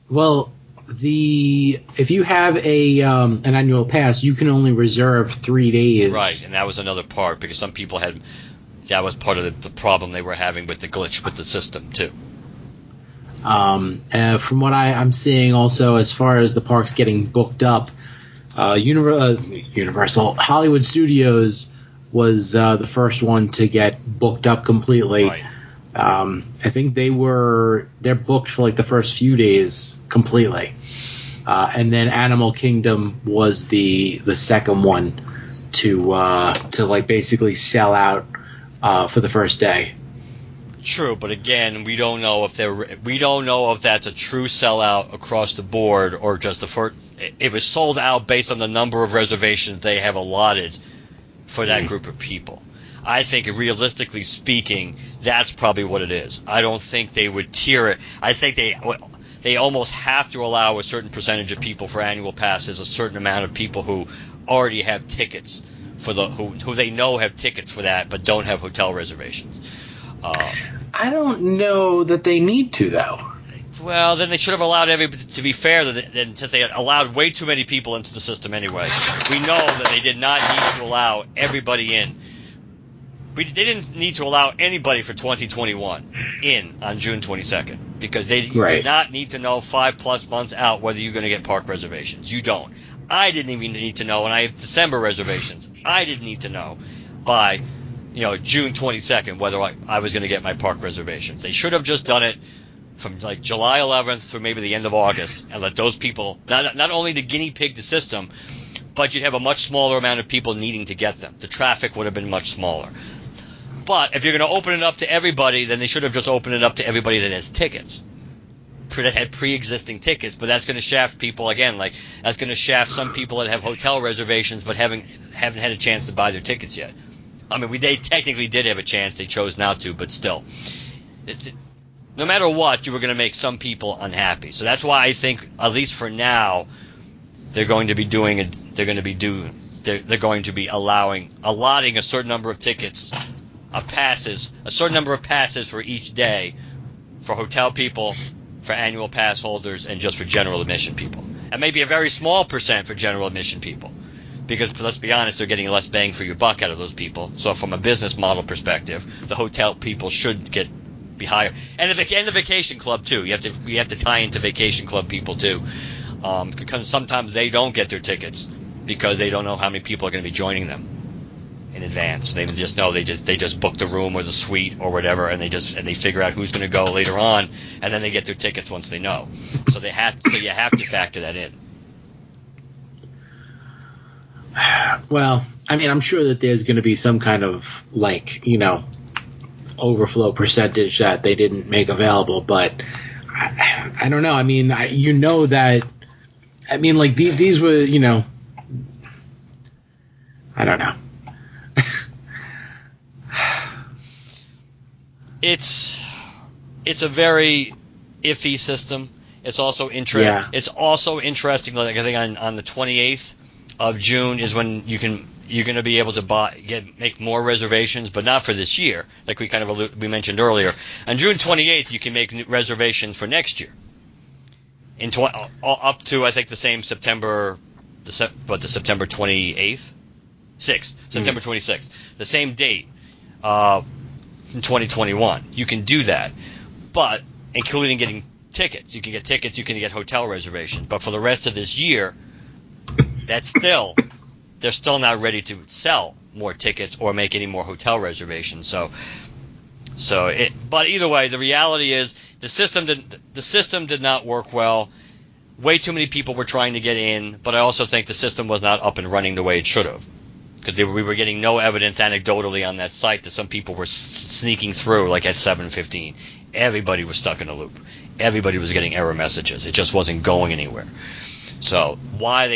Well, if you have an annual pass, you can only reserve 3 days. Right, and that was another part, because some people that was part of the problem they were having with the glitch with the system too. From what I'm seeing also, as far as the parks getting booked up, Universal Hollywood Studios was the first one to get booked up completely. Right. I think they're booked for like the first few days completely, and then Animal Kingdom was the second one to like basically sell out for the first day. True, but again, we don't know if that's a true sellout across the board, or just the first. It was sold out based on the number of reservations they have allotted for that group of people. I think, realistically speaking, that's probably what it is. I don't think they would tier it. I think they almost have to allow a certain percentage of people for annual passes, a certain amount of people who already have tickets for who they know have tickets for that, but don't have hotel reservations. I don't know that they need to, though. Well, then they should have allowed everybody. To be fair, then since they allowed way too many people into the system anyway, we know that they did not need to allow everybody in. They didn't need to allow anybody for 2021 in on June 22nd, because they did not need to know 5+ months out whether you're going to get park reservations. You don't. I didn't even need to know, and I have December reservations. I didn't need to know by June 22nd, whether I was going to get my park reservations. They should have just done it from like July 11th through maybe the end of August, and let those people not only to guinea pig the system, but you'd have a much smaller amount of people needing to get them. The traffic would have been much smaller. But if you're going to open it up to everybody, then they should have just opened it up to everybody that has tickets, that had pre-existing tickets. But that's going to shaft people again. Like that's going to shaft some people that have hotel reservations but haven't had a chance to buy their tickets yet. I mean, they technically did have a chance. They chose not to, but still. No matter what, you were going to make some people unhappy. So that's why I think, at least for now, they're going to be allotting a certain number of tickets, a certain number of passes for each day for hotel people, for annual pass holders, and just for general admission people. And maybe a very small percent for general admission people. Because let's be honest, they're getting less bang for your buck out of those people. So from a business model perspective, the hotel people should be higher, and the vacation club too. You have to tie into vacation club people too, because sometimes they don't get their tickets because they don't know how many people are going to be joining them in advance. They just know they just book the room or the suite or whatever, and they figure out who's going to go later on, and then they get their tickets once they know. So you have to factor that in. Well, I mean, I'm sure that there's going to be some kind of, overflow percentage that they didn't make available, but I don't know. I mean, these were, I don't know. It's a very iffy system. It's also interesting. Yeah. It's also interesting. Like I think on the 28th of June is when you're going to be able to make more reservations, but not for this year, like we mentioned earlier. On June 28th, you can make reservations for next year, up to I think the same September 28th, 6th, September 26th, the same date in 2021. You can do that, but including getting tickets, you can get tickets, you can get hotel reservations, but for the rest of this year, they're still not ready to sell more tickets or make any more hotel reservations. But either way, the reality is the system did not work well. Way too many people were trying to get in, but I also think the system was not up and running the way it should have, because we were getting no evidence anecdotally on that site that some people were sneaking through, like at 7:15. Everybody was stuck in a loop. Everybody was getting error messages. It just wasn't going anywhere. So why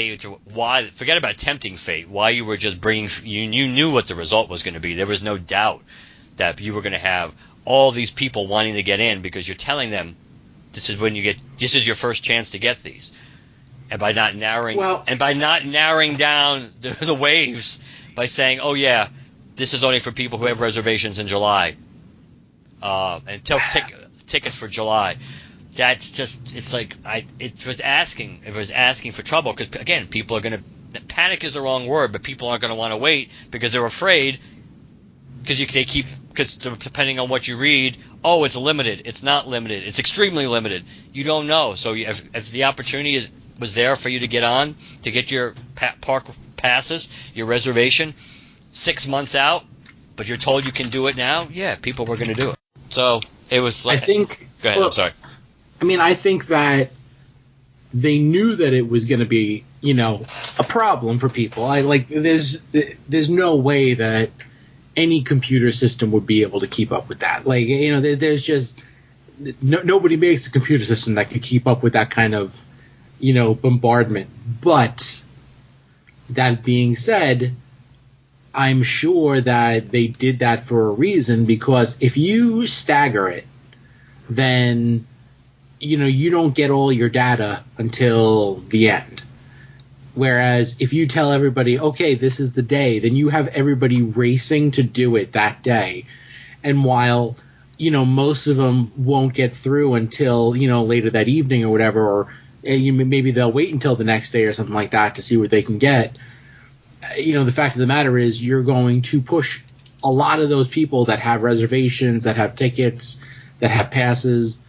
forget about tempting fate? Why you were just you knew what the result was going to be. There was no doubt that you were going to have all these people wanting to get in because you're telling them this is your first chance to get these. And by not narrowing down the waves by saying, oh yeah, this is only for people who have reservations in July, and tickets for July. That's just, it was asking for trouble, because again, people are going to, panic is the wrong word, but people aren't going to want to wait because they're afraid, because depending on what you read, oh, it's limited, it's not limited, it's extremely limited, you don't know. So if the opportunity was there for you to get on, to get your park passes, your reservation 6 months out, but you're told you can do it now, yeah, people were going to do it. So it was like, go ahead, I'm sorry. I mean, I think that they knew that it was going to be, a problem for people. There's no way that any computer system would be able to keep up with that. There's just nobody makes a computer system that could keep up with that kind of, bombardment. But that being said, I'm sure that they did that for a reason, because if you stagger it, then you don't get all your data until the end. Whereas if you tell everybody, okay, this is the day, then you have everybody racing to do it that day. And while, most of them won't get through until, later that evening or whatever, or maybe they'll wait until the next day or something like that to see what they can get. The fact of the matter is you're going to push a lot of those people that have reservations, that have tickets, that have passes,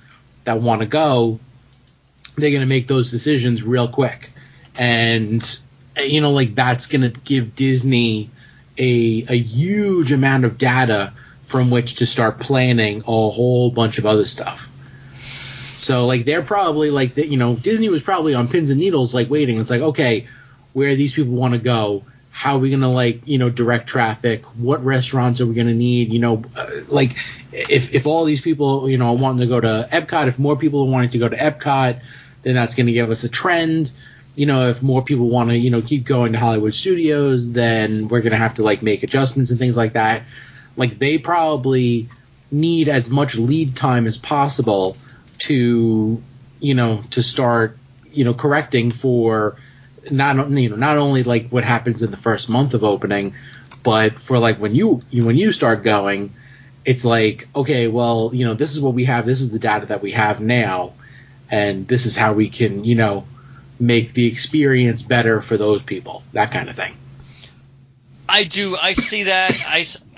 that want to go. They're going to make those decisions real quick. And, that's going to give Disney, a huge amount of data from which to start planning a whole bunch of other stuff. So, like, they're probably, like, Disney was probably on pins and needles, like, waiting. It's like, okay, where these people want to go? How are we going to, like, direct traffic? What restaurants are we going to need? Like, if all these people, are wanting to go to Epcot, if more people are wanting to go to Epcot, then that's going to give us a trend. If more people want to, keep going to Hollywood Studios, then we're going to have to, like, make adjustments and things like that. Like, they probably need as much lead time as possible to start correcting for not only like what happens in the first month of opening, but for like when you start going, it's like, okay, well, this is what we have, this is the data that we have now, and this is how we can make the experience better for those people, that kind of thing. I see that.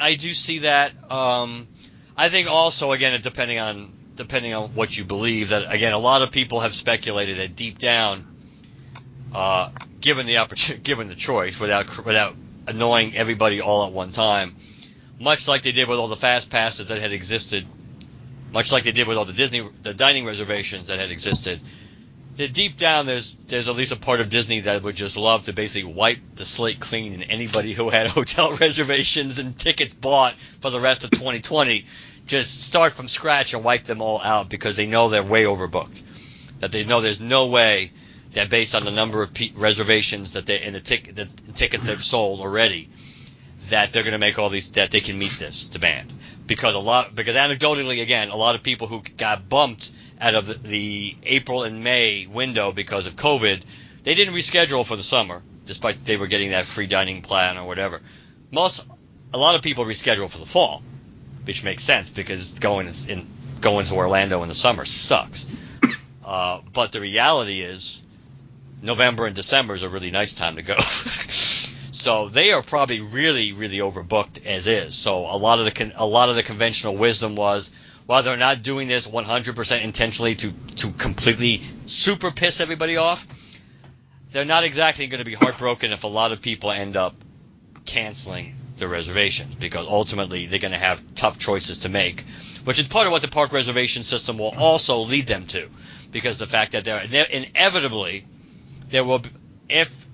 I do see that. I think also, again, depending on what you believe, that again, a lot of people have speculated that deep down, given the choice, without annoying everybody all at one time, much like they did with all the fast passes that had existed, much like they did with all the dining reservations that had existed, that deep down there's at least a part of Disney that would just love to basically wipe the slate clean, and anybody who had hotel reservations and tickets bought for the rest of 2020 just start from scratch and wipe them all out, because they know they're way overbooked. That they know there's no way that, based on the number of reservations that the tickets they've sold already, that they're going to make all these, that they can meet this demand. Because anecdotally, again, a lot of people who got bumped out of the April and May window because of COVID, they didn't reschedule for the summer, despite they were getting that free dining plan or whatever. A lot of people reschedule for the fall, which makes sense because going to Orlando in the summer sucks. But the reality is, November and December is a really nice time to go. So they are probably really, really overbooked as is. So a lot of the conventional wisdom was, while they're not doing this 100% intentionally to completely super piss everybody off, they're not exactly going to be heartbroken if a lot of people end up canceling the reservations, because ultimately they're going to have tough choices to make, which is part of what the park reservation system will also lead them to, because the fact that they're inevitably, there will be, if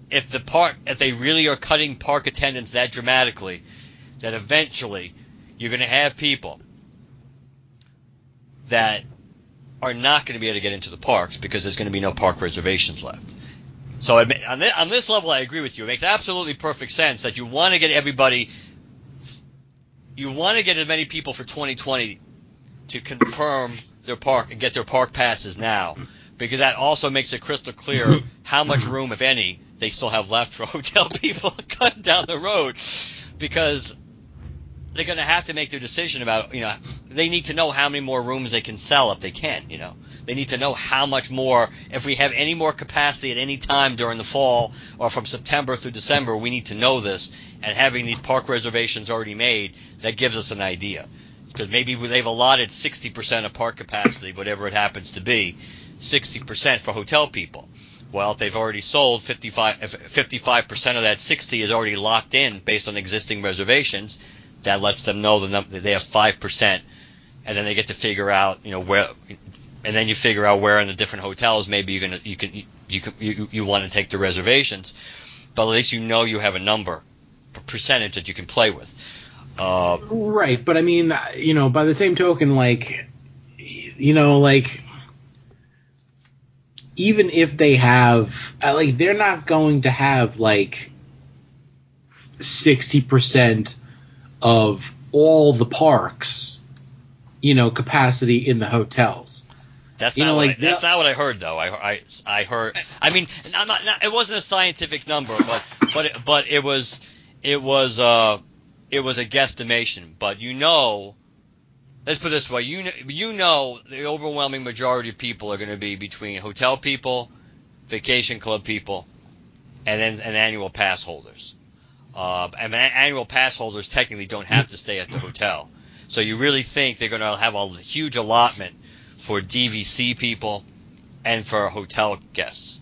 they really are cutting park attendance that dramatically, that eventually you're going to have people that are not going to be able to get into the parks because there's going to be no park reservations left. So on this level, I agree with you. It makes absolutely perfect sense that you want to get as many people for 2020 to confirm their park and get their park passes now, because that also makes it crystal clear how much room, if any, they still have left for hotel people cutting down the road, because they're going to have to make their decision about, they need to know how many more rooms they can sell if they can, They need to know how much more, if we have any more capacity at any time during the fall or from September through December, we need to know this. And having these park reservations already made, that gives us an idea. Because maybe they've allotted 60% of park capacity, whatever it happens to be, 60% for hotel people. Well, if they've already sold 55% of that 60 is already locked in based on existing reservations, that lets them know that they have 5%, and then they get to figure out, where. And then you figure out where in the different hotels maybe you want to take the reservations, but at least you have a percentage that you can play with. Right, but I mean, by the same token, even if they have, they're not going to have 60% of all the parks, capacity in the hotels. That's not what I heard, though. I heard. I mean, it wasn't a scientific number, but it was a guesstimation. But let's put it this way: the overwhelming majority of people are going to be between hotel people, vacation club people, and then annual pass holders. And annual pass holders technically don't have to stay at the hotel. So you really think they're going to have a huge allotment for DVC people and for hotel guests.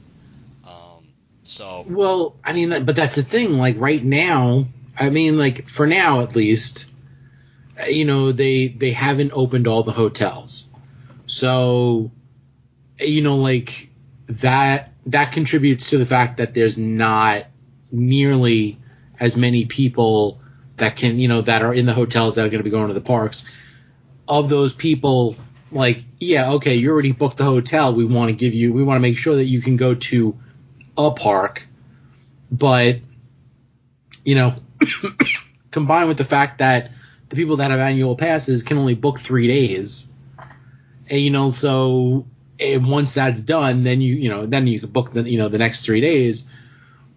Well, I mean, but that's the thing. Right now, I mean, like, for now at least, they haven't opened all the hotels. So, like, that contributes to the fact that there's not nearly as many people that can, that are in the hotels that are going to be going to the parks. Of those people, like, yeah, okay, you already booked the hotel. We want to make sure that you can go to a park. But, combined with the fact that the people that have annual passes can only book 3 days, and, so once that's done, then you can book the next 3 days.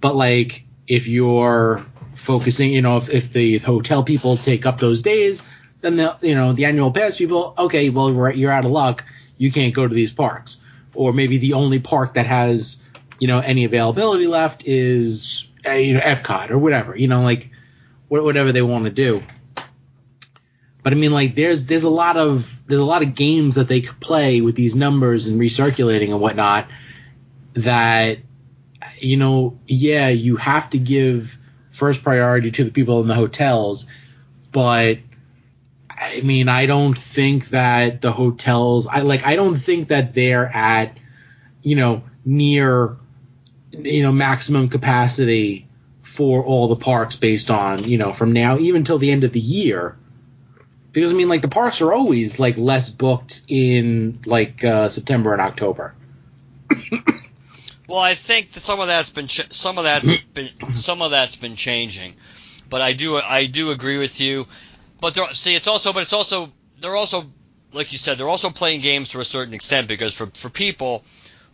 But, like, if you're focusing, if the hotel people take up those days, then the annual pass people, okay, well, you're out of luck. You can't go to these parks. Or maybe the only park that has, any availability left is, Epcot or whatever, like whatever they want to do. But I mean, like, there's a lot of games that they could play with these numbers and recirculating and whatnot that, yeah, you have to give first priority to the people in the hotels, but I mean, I don't think that the hotels, I don't think that they're at, near, maximum capacity for all the parks based on, from now even till the end of the year. Because, I mean, like, the parks are always, like, less booked in, like, September and October. Well, I think that some of that's been changing, but I do agree with you. But they're also like you said, they're also playing games to a certain extent, because for people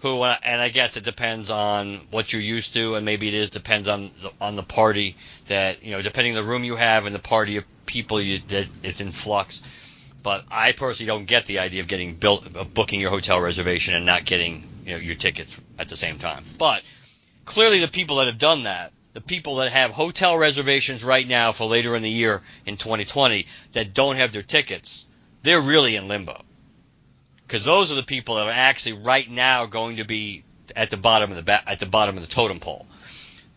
who, and I guess it depends on what you're used to, and maybe depends on the party that, depending on the room you have and the party of people that it's in flux. But I personally don't get the idea of booking your hotel reservation and not getting your tickets at the same time. But clearly, the people that have done that, the people that have hotel reservations right now for later in the year in 2020 that don't have their tickets, they're really in limbo. Because those are the people that are actually right now going to be at the bottom of the totem pole,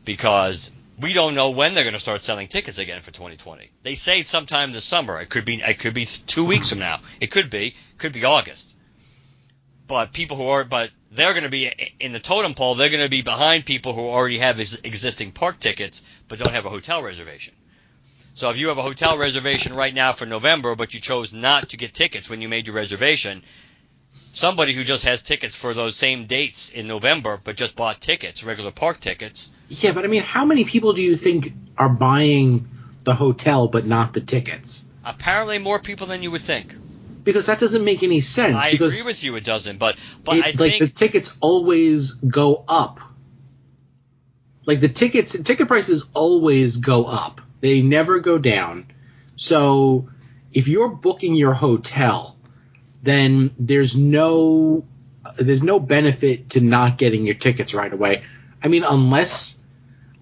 because we don't know when they're going to start selling tickets again for 2020. They say sometime this summer. It could be 2 weeks from now. It could be August. But they're going to be in the totem pole. They're going to be behind people who already have existing park tickets but don't have a hotel reservation. So if you have a hotel reservation right now for November, but you chose not to get tickets when you made your reservation, somebody who just has tickets for those same dates in November but just bought tickets, regular park tickets. Yeah, but I mean, how many people do you think are buying the hotel but not the tickets? Apparently more people than you would think. Because that doesn't make any sense. I agree with you, it doesn't, but I think... Like, the tickets always go up. Like, the ticket prices always go up. They never go down. So, if you're booking your hotel, then there's no benefit to not getting your tickets right away. I mean, unless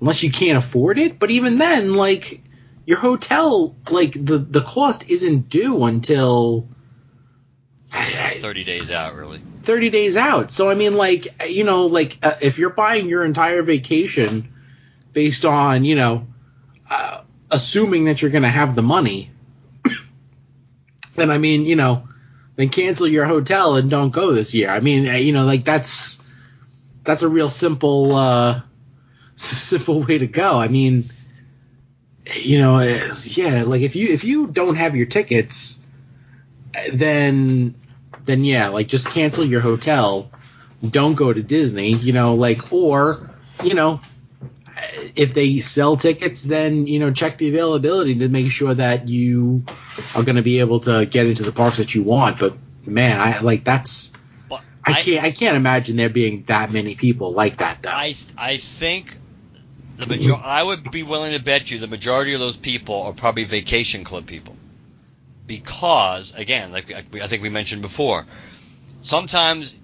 you can't afford it. But even then, like, your hotel, like, the cost isn't due until 30 days out, really. 30 days out. So, I mean, like, if you're buying your entire vacation based on, assuming that you're going to have the money, then, I mean, then cancel your hotel and don't go this year. I mean, like, that's a real simple way to go. I mean, yeah, like, if you don't have your tickets, then yeah, like, just cancel your hotel. Don't go to Disney, or if they sell tickets, then, check the availability to make sure that you are going to be able to get into the parks that you want. But man, I can't imagine there being that many people like that, though. I think I would be willing to bet you the majority of those people are probably vacation club people. Because, again, like I think we mentioned before, sometimes,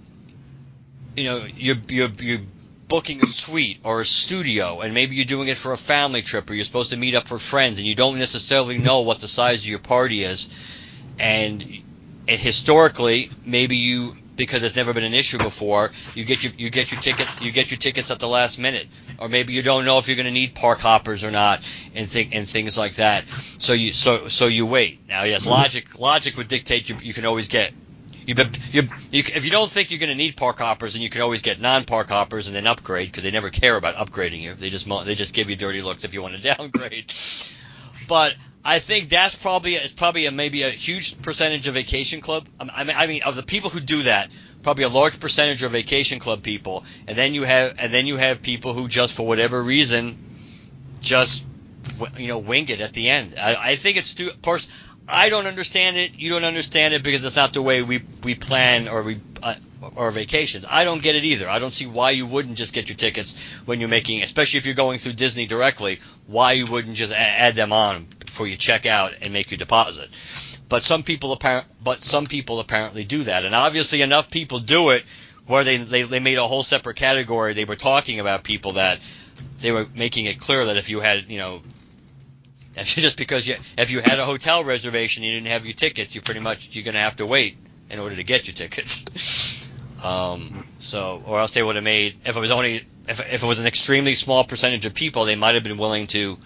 you're booking a suite or a studio, and maybe you're doing it for a family trip, or you're supposed to meet up for friends, and you don't necessarily know what the size of your party is. And historically, maybe you because it's never been an issue before. You get your tickets at the last minute, or maybe you don't know if you're going to need park hoppers or not, and things like that. So you wait. Now, yes, logic would dictate you can always get. If you don't think you're going to need park hoppers, then you can always get non-park hoppers and then upgrade, because they never care about upgrading you. They just give you dirty looks if you want to downgrade. But I think that's maybe a huge percentage of vacation club. I mean, of the people who do that, probably a large percentage are vacation club people, and then you have people who just for whatever reason just wing it at the end. I think it's I don't understand it. You don't understand it because it's not the way we plan or vacations. I don't get it either. I don't see why you wouldn't just get your tickets when you're making, especially if you're going through Disney directly, why you wouldn't just add them on before you check out and make your deposit. But some people apparently do that, and obviously enough people do it where they made a whole separate category. They were talking about people that they were making it clear that if you had, just because if you had a hotel reservation and you didn't have your tickets, you're going to have to wait in order to get your tickets. Or else they would have made, if it was an extremely small percentage of people, they might have been willing to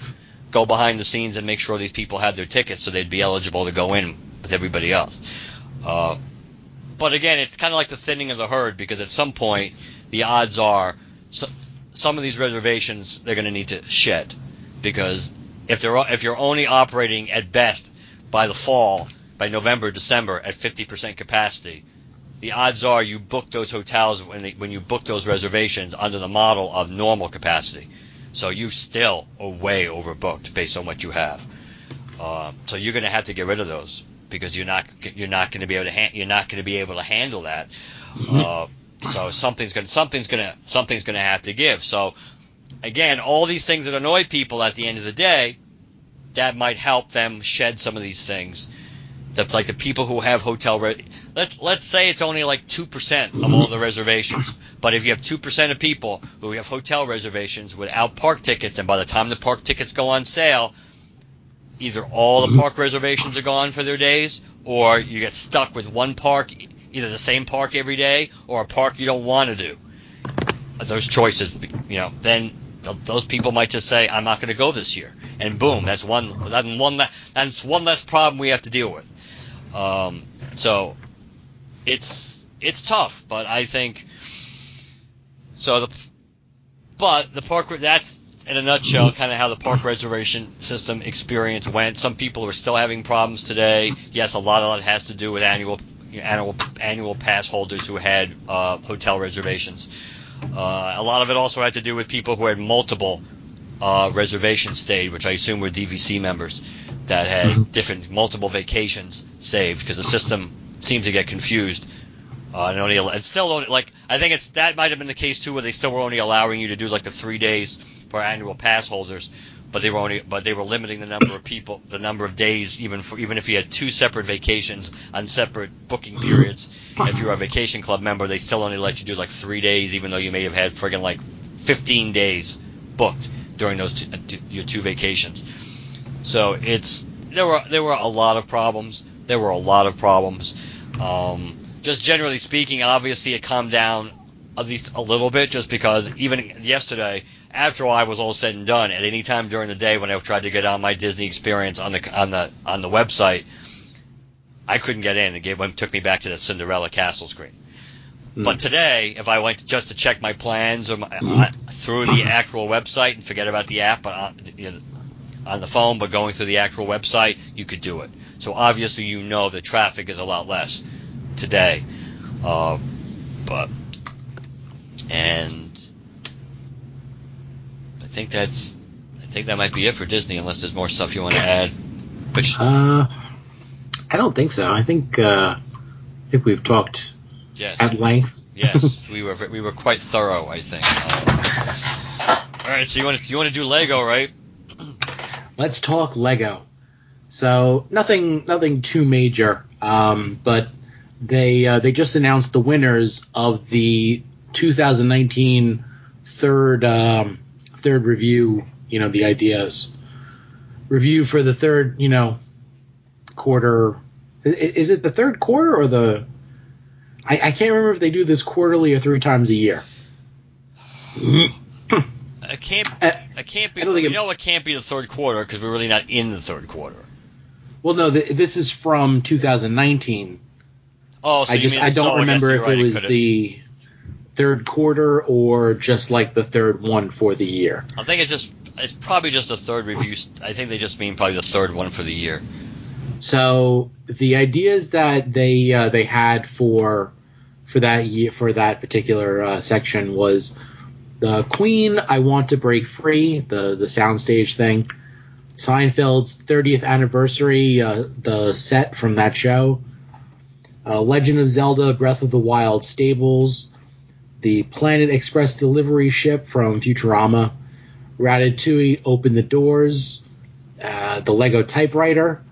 go behind the scenes and make sure these people had their tickets so they'd be eligible to go in with everybody else. But again, it's kind of like the thinning of the herd, because at some point the odds are some of these reservations they're going to need to shed, because if you're only operating at best by the fall, by November, December at 50% capacity, the odds are you book those hotels when you book those reservations under the model of normal capacity. So you still are way overbooked based on what you have. So you're going to have to get rid of those, because you're not going to be able to handle that. So something's going to have to give. So again, all these things that annoy people at the end of the day, that might help them shed some of these things. That's like the people who have let's say it's only like 2% of all the reservations. But if you have 2% of people who have hotel reservations without park tickets, and by the time the park tickets go on sale, either all the park reservations are gone for their days, or you get stuck with one park, either the same park every day, or a park you don't want to do. Those choices, then those people might just say, I'm not going to go this year. And boom, that's one less problem we have to deal with. So it's tough, but I think so. The park, that's in a nutshell kind of how the park reservation system experience went. Some people are still having problems today. Yes, a lot of it has to do with annual pass holders who had hotel reservations. A lot of it also had to do with people who had multiple reservations stayed, which I assume were DVC members that had multiple vacations saved, because the system seemed to get confused. I think that might have been the case too, where they still were only allowing you to do like the 3 days for annual pass holders, but they were limiting the number of people, the number of days, even if you had two separate vacations on separate booking periods. If you're a vacation club member, they still only let you do like 3 days, even though you may have had friggin' like 15 days booked during those your two vacations. So there were a lot of problems. Just generally speaking, obviously it calmed down at least a little bit, just because even yesterday, after I was all said and done, at any time during the day when I tried to get on my Disney experience on the website, I couldn't get in. It took me back to that Cinderella castle screen. But today, if I went just to check my plans or through the actual website and forget about the app on the phone, but going through the actual website, you could do it. So obviously the traffic is a lot less today. And I think that might be it for Disney, unless there's more stuff you want to add. I don't think so. I think we've talked at length. Yes, we were quite thorough, I think. All right, so you want to do Lego, right? Let's talk Lego. So nothing too major, but they just announced the winners of the 2019 third review. The ideas review for the third quarter. Is it the third quarter or the? I can't remember if they do this quarterly or 3 times a year. It can't be. I don't think it can't be the third quarter because we're really not in the third quarter. Well, no, this is from 2019. Oh, so I don't remember if it was the third quarter or just like the third one for the year. I think it's probably just the third review. I think they just mean probably the third one for the year. So the ideas that they had for that year, for that particular section was the Queen, I Want to Break Free, the soundstage thing, Seinfeld's 30th anniversary, the set from that show, Legend of Zelda: Breath of the Wild stables, the Planet Express delivery ship from Futurama, Ratatouille: Open the Doors, the Lego typewriter,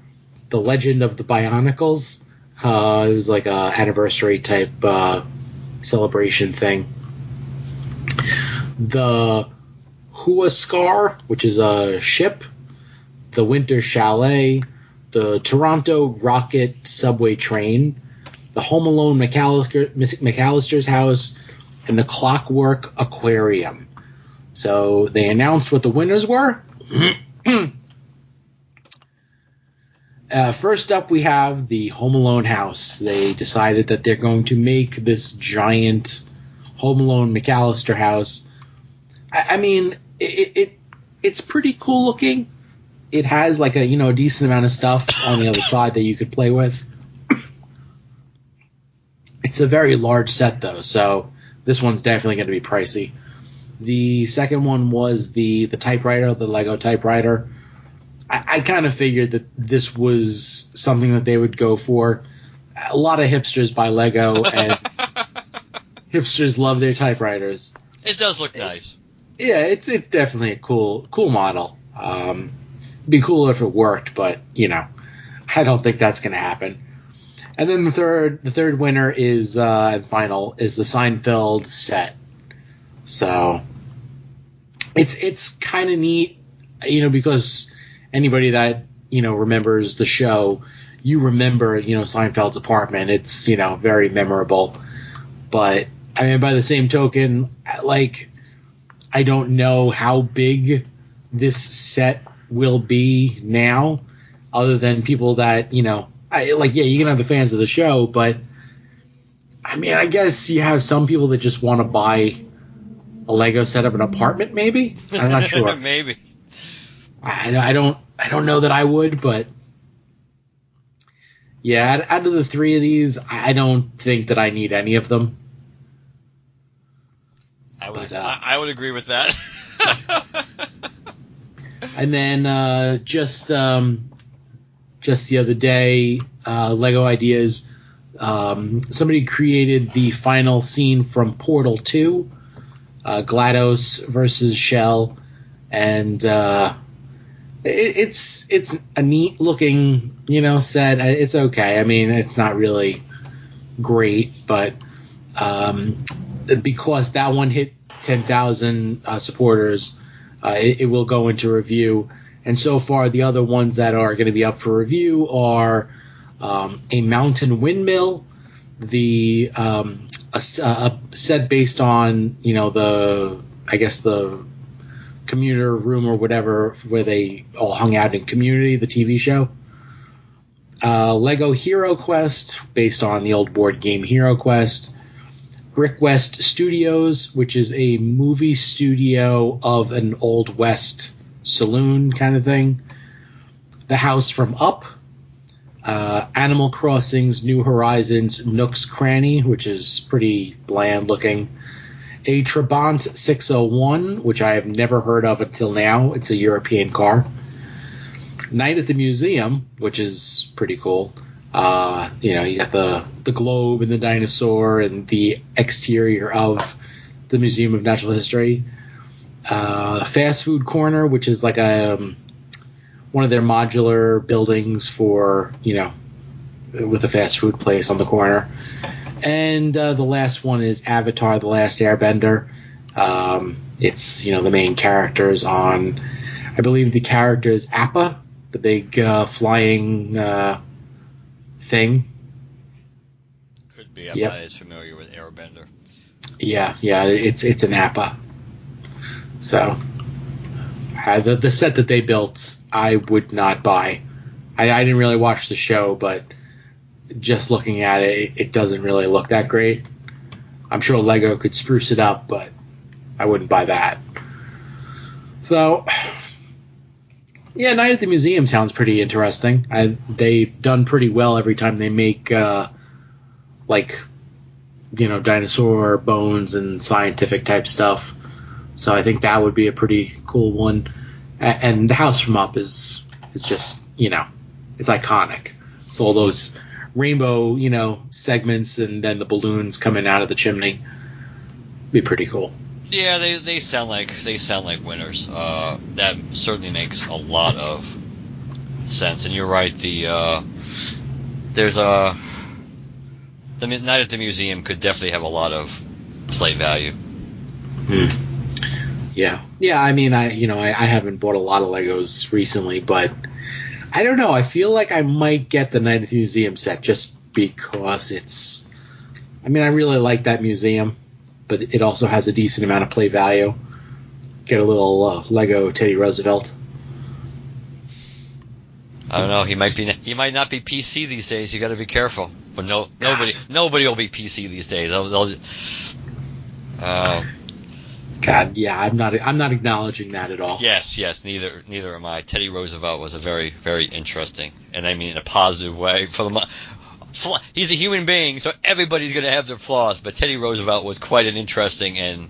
the Legend of the Bionicles. It was like a anniversary type celebration thing. The Huascar, which is a ship, the Winter Chalet, the Toronto Rocket subway train, the Home Alone McAllister's house, and the Clockwork Aquarium. So they announced what the winners were. First up, we have the Home Alone house. They decided that they're going to make this giant Home Alone McAllister house. I mean, it's pretty cool looking. It has like a decent amount of stuff on the other side that you could play with. It's a very large set though, so this one's definitely going to be pricey. The second one was the typewriter, the Lego typewriter. I kind of figured that this was something that they would go for. A lot of hipsters buy Lego, and hipsters love their typewriters. It does look nice. Yeah, it's definitely a cool model. It'd be cooler if it worked, but I don't think that's going to happen. And then the third winner is and final is the Seinfeld set. So it's kind of neat, because anybody that remembers the show, you remember Seinfeld's apartment. It's very memorable. But I mean, by the same token, like, I don't know how big this set will be now, other than people that you can have the fans of the show, but I mean, I guess you have some people that just want to buy a Lego set of an apartment. Maybe, I'm not sure. Maybe. I don't know that I would, but yeah, out of the 3 of these, I don't think that I need any of them. I would agree with that. And then just the other day, Lego Ideas, somebody created the final scene from Portal 2, GLaDOS versus Shell, and it's a neat looking set. It's okay. I mean, it's not really great, but because that one hit 10,000 supporters, it will go into review. And so far, the other ones that are going to be up for review are a mountain windmill, a set based on the commuter room or whatever where they all hung out in Community, the TV show. Lego Hero Quest based on the old board game Hero Quest. Brick West Studios, which is a movie studio of an Old West saloon kind of thing. The House from Up. Animal Crossing's New Horizons Nook's Cranny, which is pretty bland looking. A Trabant 601, which I have never heard of until now. It's a European car. Night at the Museum, which is pretty cool. You got the globe and the dinosaur and the exterior of the Museum of Natural History. Fast Food Corner, which is like one of their modular buildings for, with a fast food place on the corner. And the last one is Avatar: The Last Airbender. It's, the main characters on, I believe the character is Appa, the big flying thing. I'm Yep. not as familiar with Airbender. Yeah, it's an APA. So the set that they built, I would not buy. I didn't really watch the show, but just looking at it, it doesn't really look that great. I'm sure Lego could spruce it up, but I wouldn't buy that. So, yeah, Night at the Museum sounds pretty interesting. They've done pretty well every time they make, dinosaur bones and scientific type stuff. So I think that would be a pretty cool one. And the house from Up is just, it's iconic. It's all those rainbow, segments and then the balloons coming out of the chimney. Be pretty cool. Yeah, they sound like winners. That certainly makes a lot of sense. And you're right. The Night at the Museum could definitely have a lot of play value. Yeah. I mean, I haven't bought a lot of Legos recently, but I don't know. I feel like I might get the Night at the Museum set just because it's. I mean, I really like that museum, but it also has a decent amount of play value. Get a little Lego Teddy Roosevelt. I don't know. He might not be PC these days. You got to be careful. But nobody will be PC these days. God, yeah, I'm not acknowledging that at all. Yes, neither am I. Teddy Roosevelt was a very, very interesting, and I mean in a positive way. He's a human being, so everybody's going to have their flaws. But Teddy Roosevelt was quite an interesting and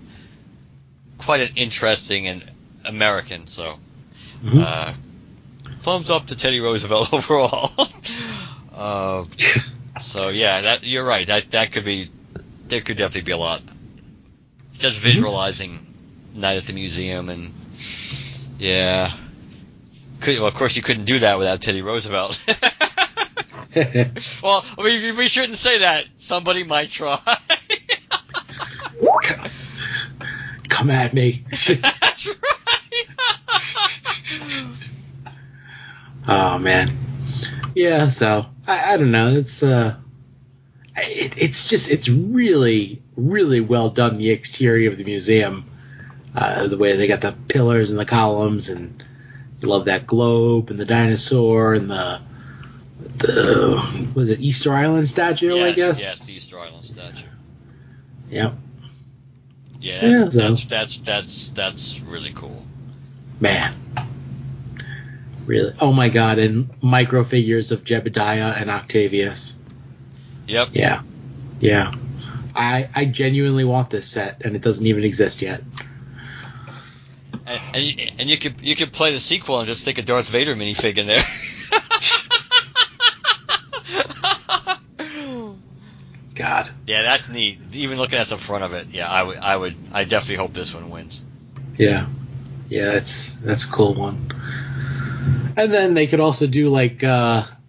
American. So, thumbs up to Teddy Roosevelt overall. So yeah, you're right. There could definitely be a lot. Just visualizing Night at the Museum, and yeah, of course you couldn't do that without Teddy Roosevelt. Well, we shouldn't say that. Somebody might try. Come at me. That's right. Oh man, yeah. So I don't know. It's really, really well done. The exterior of the museum, the way they got the pillars and the columns, and you love that globe and the dinosaur and the was it Easter Island statue? Yes, I guess. Yes, the Easter Island statue. Yep. Yeah, that's really cool. Man. Really. Oh my God! And micro figures of Jebediah and Octavius. Yep. Yeah. I genuinely want this set, and it doesn't even exist yet. And you could play the sequel and just stick a Darth Vader minifig in there. God. Yeah, that's neat. Even looking at the front of it, yeah, I definitely hope this one wins. Yeah, that's a cool one. And then they could also do a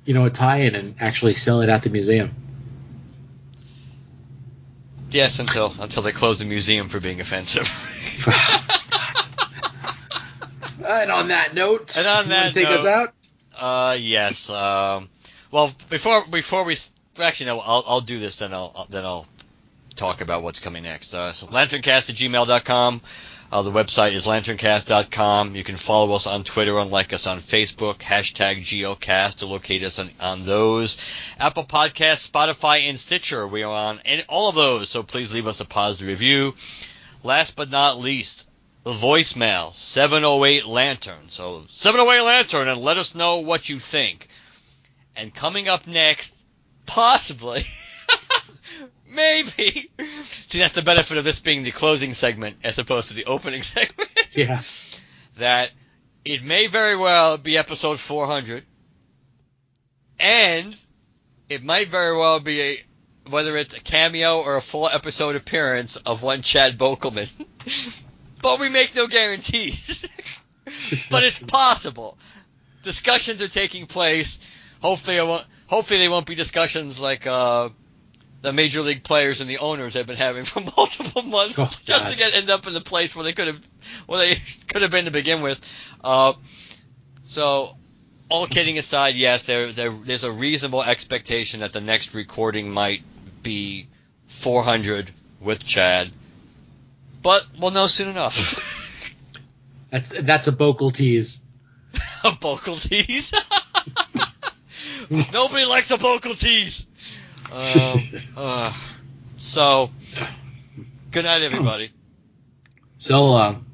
tie-in and actually sell it at the museum. Yes, until they close the museum for being offensive. And on that note, you wanna take us out? Yes. Well, before we actually no, I'll do this. Then I'll talk about what's coming next. So LanternCast@gmail.com. The website is LanternCast.com. You can follow us on Twitter and like us on Facebook, #GeoCast to locate us on those. Apple Podcasts, Spotify, and Stitcher. We are on all of those, so please leave us a positive review. Last but not least, the voicemail, 708-LANTERN. So 708-LANTERN, and let us know what you think. And coming up next, possibly... Maybe. See, that's the benefit of this being the closing segment as opposed to the opening segment. Yeah. That it may very well be episode 400, and it might very well be whether it's a cameo or a full episode appearance of one Chad Bokelman. But we make no guarantees. But it's possible. Discussions are taking place. Hopefully they won't be discussions like the major league players and the owners have been having for multiple months just to end up in the place where they could have been to begin with. So, all kidding aside, yes, there's a reasonable expectation that the next recording might be 400 with Chad. But we'll know soon enough. That's a vocal tease. A vocal tease? Nobody likes a vocal tease. So, good night, everybody. So long.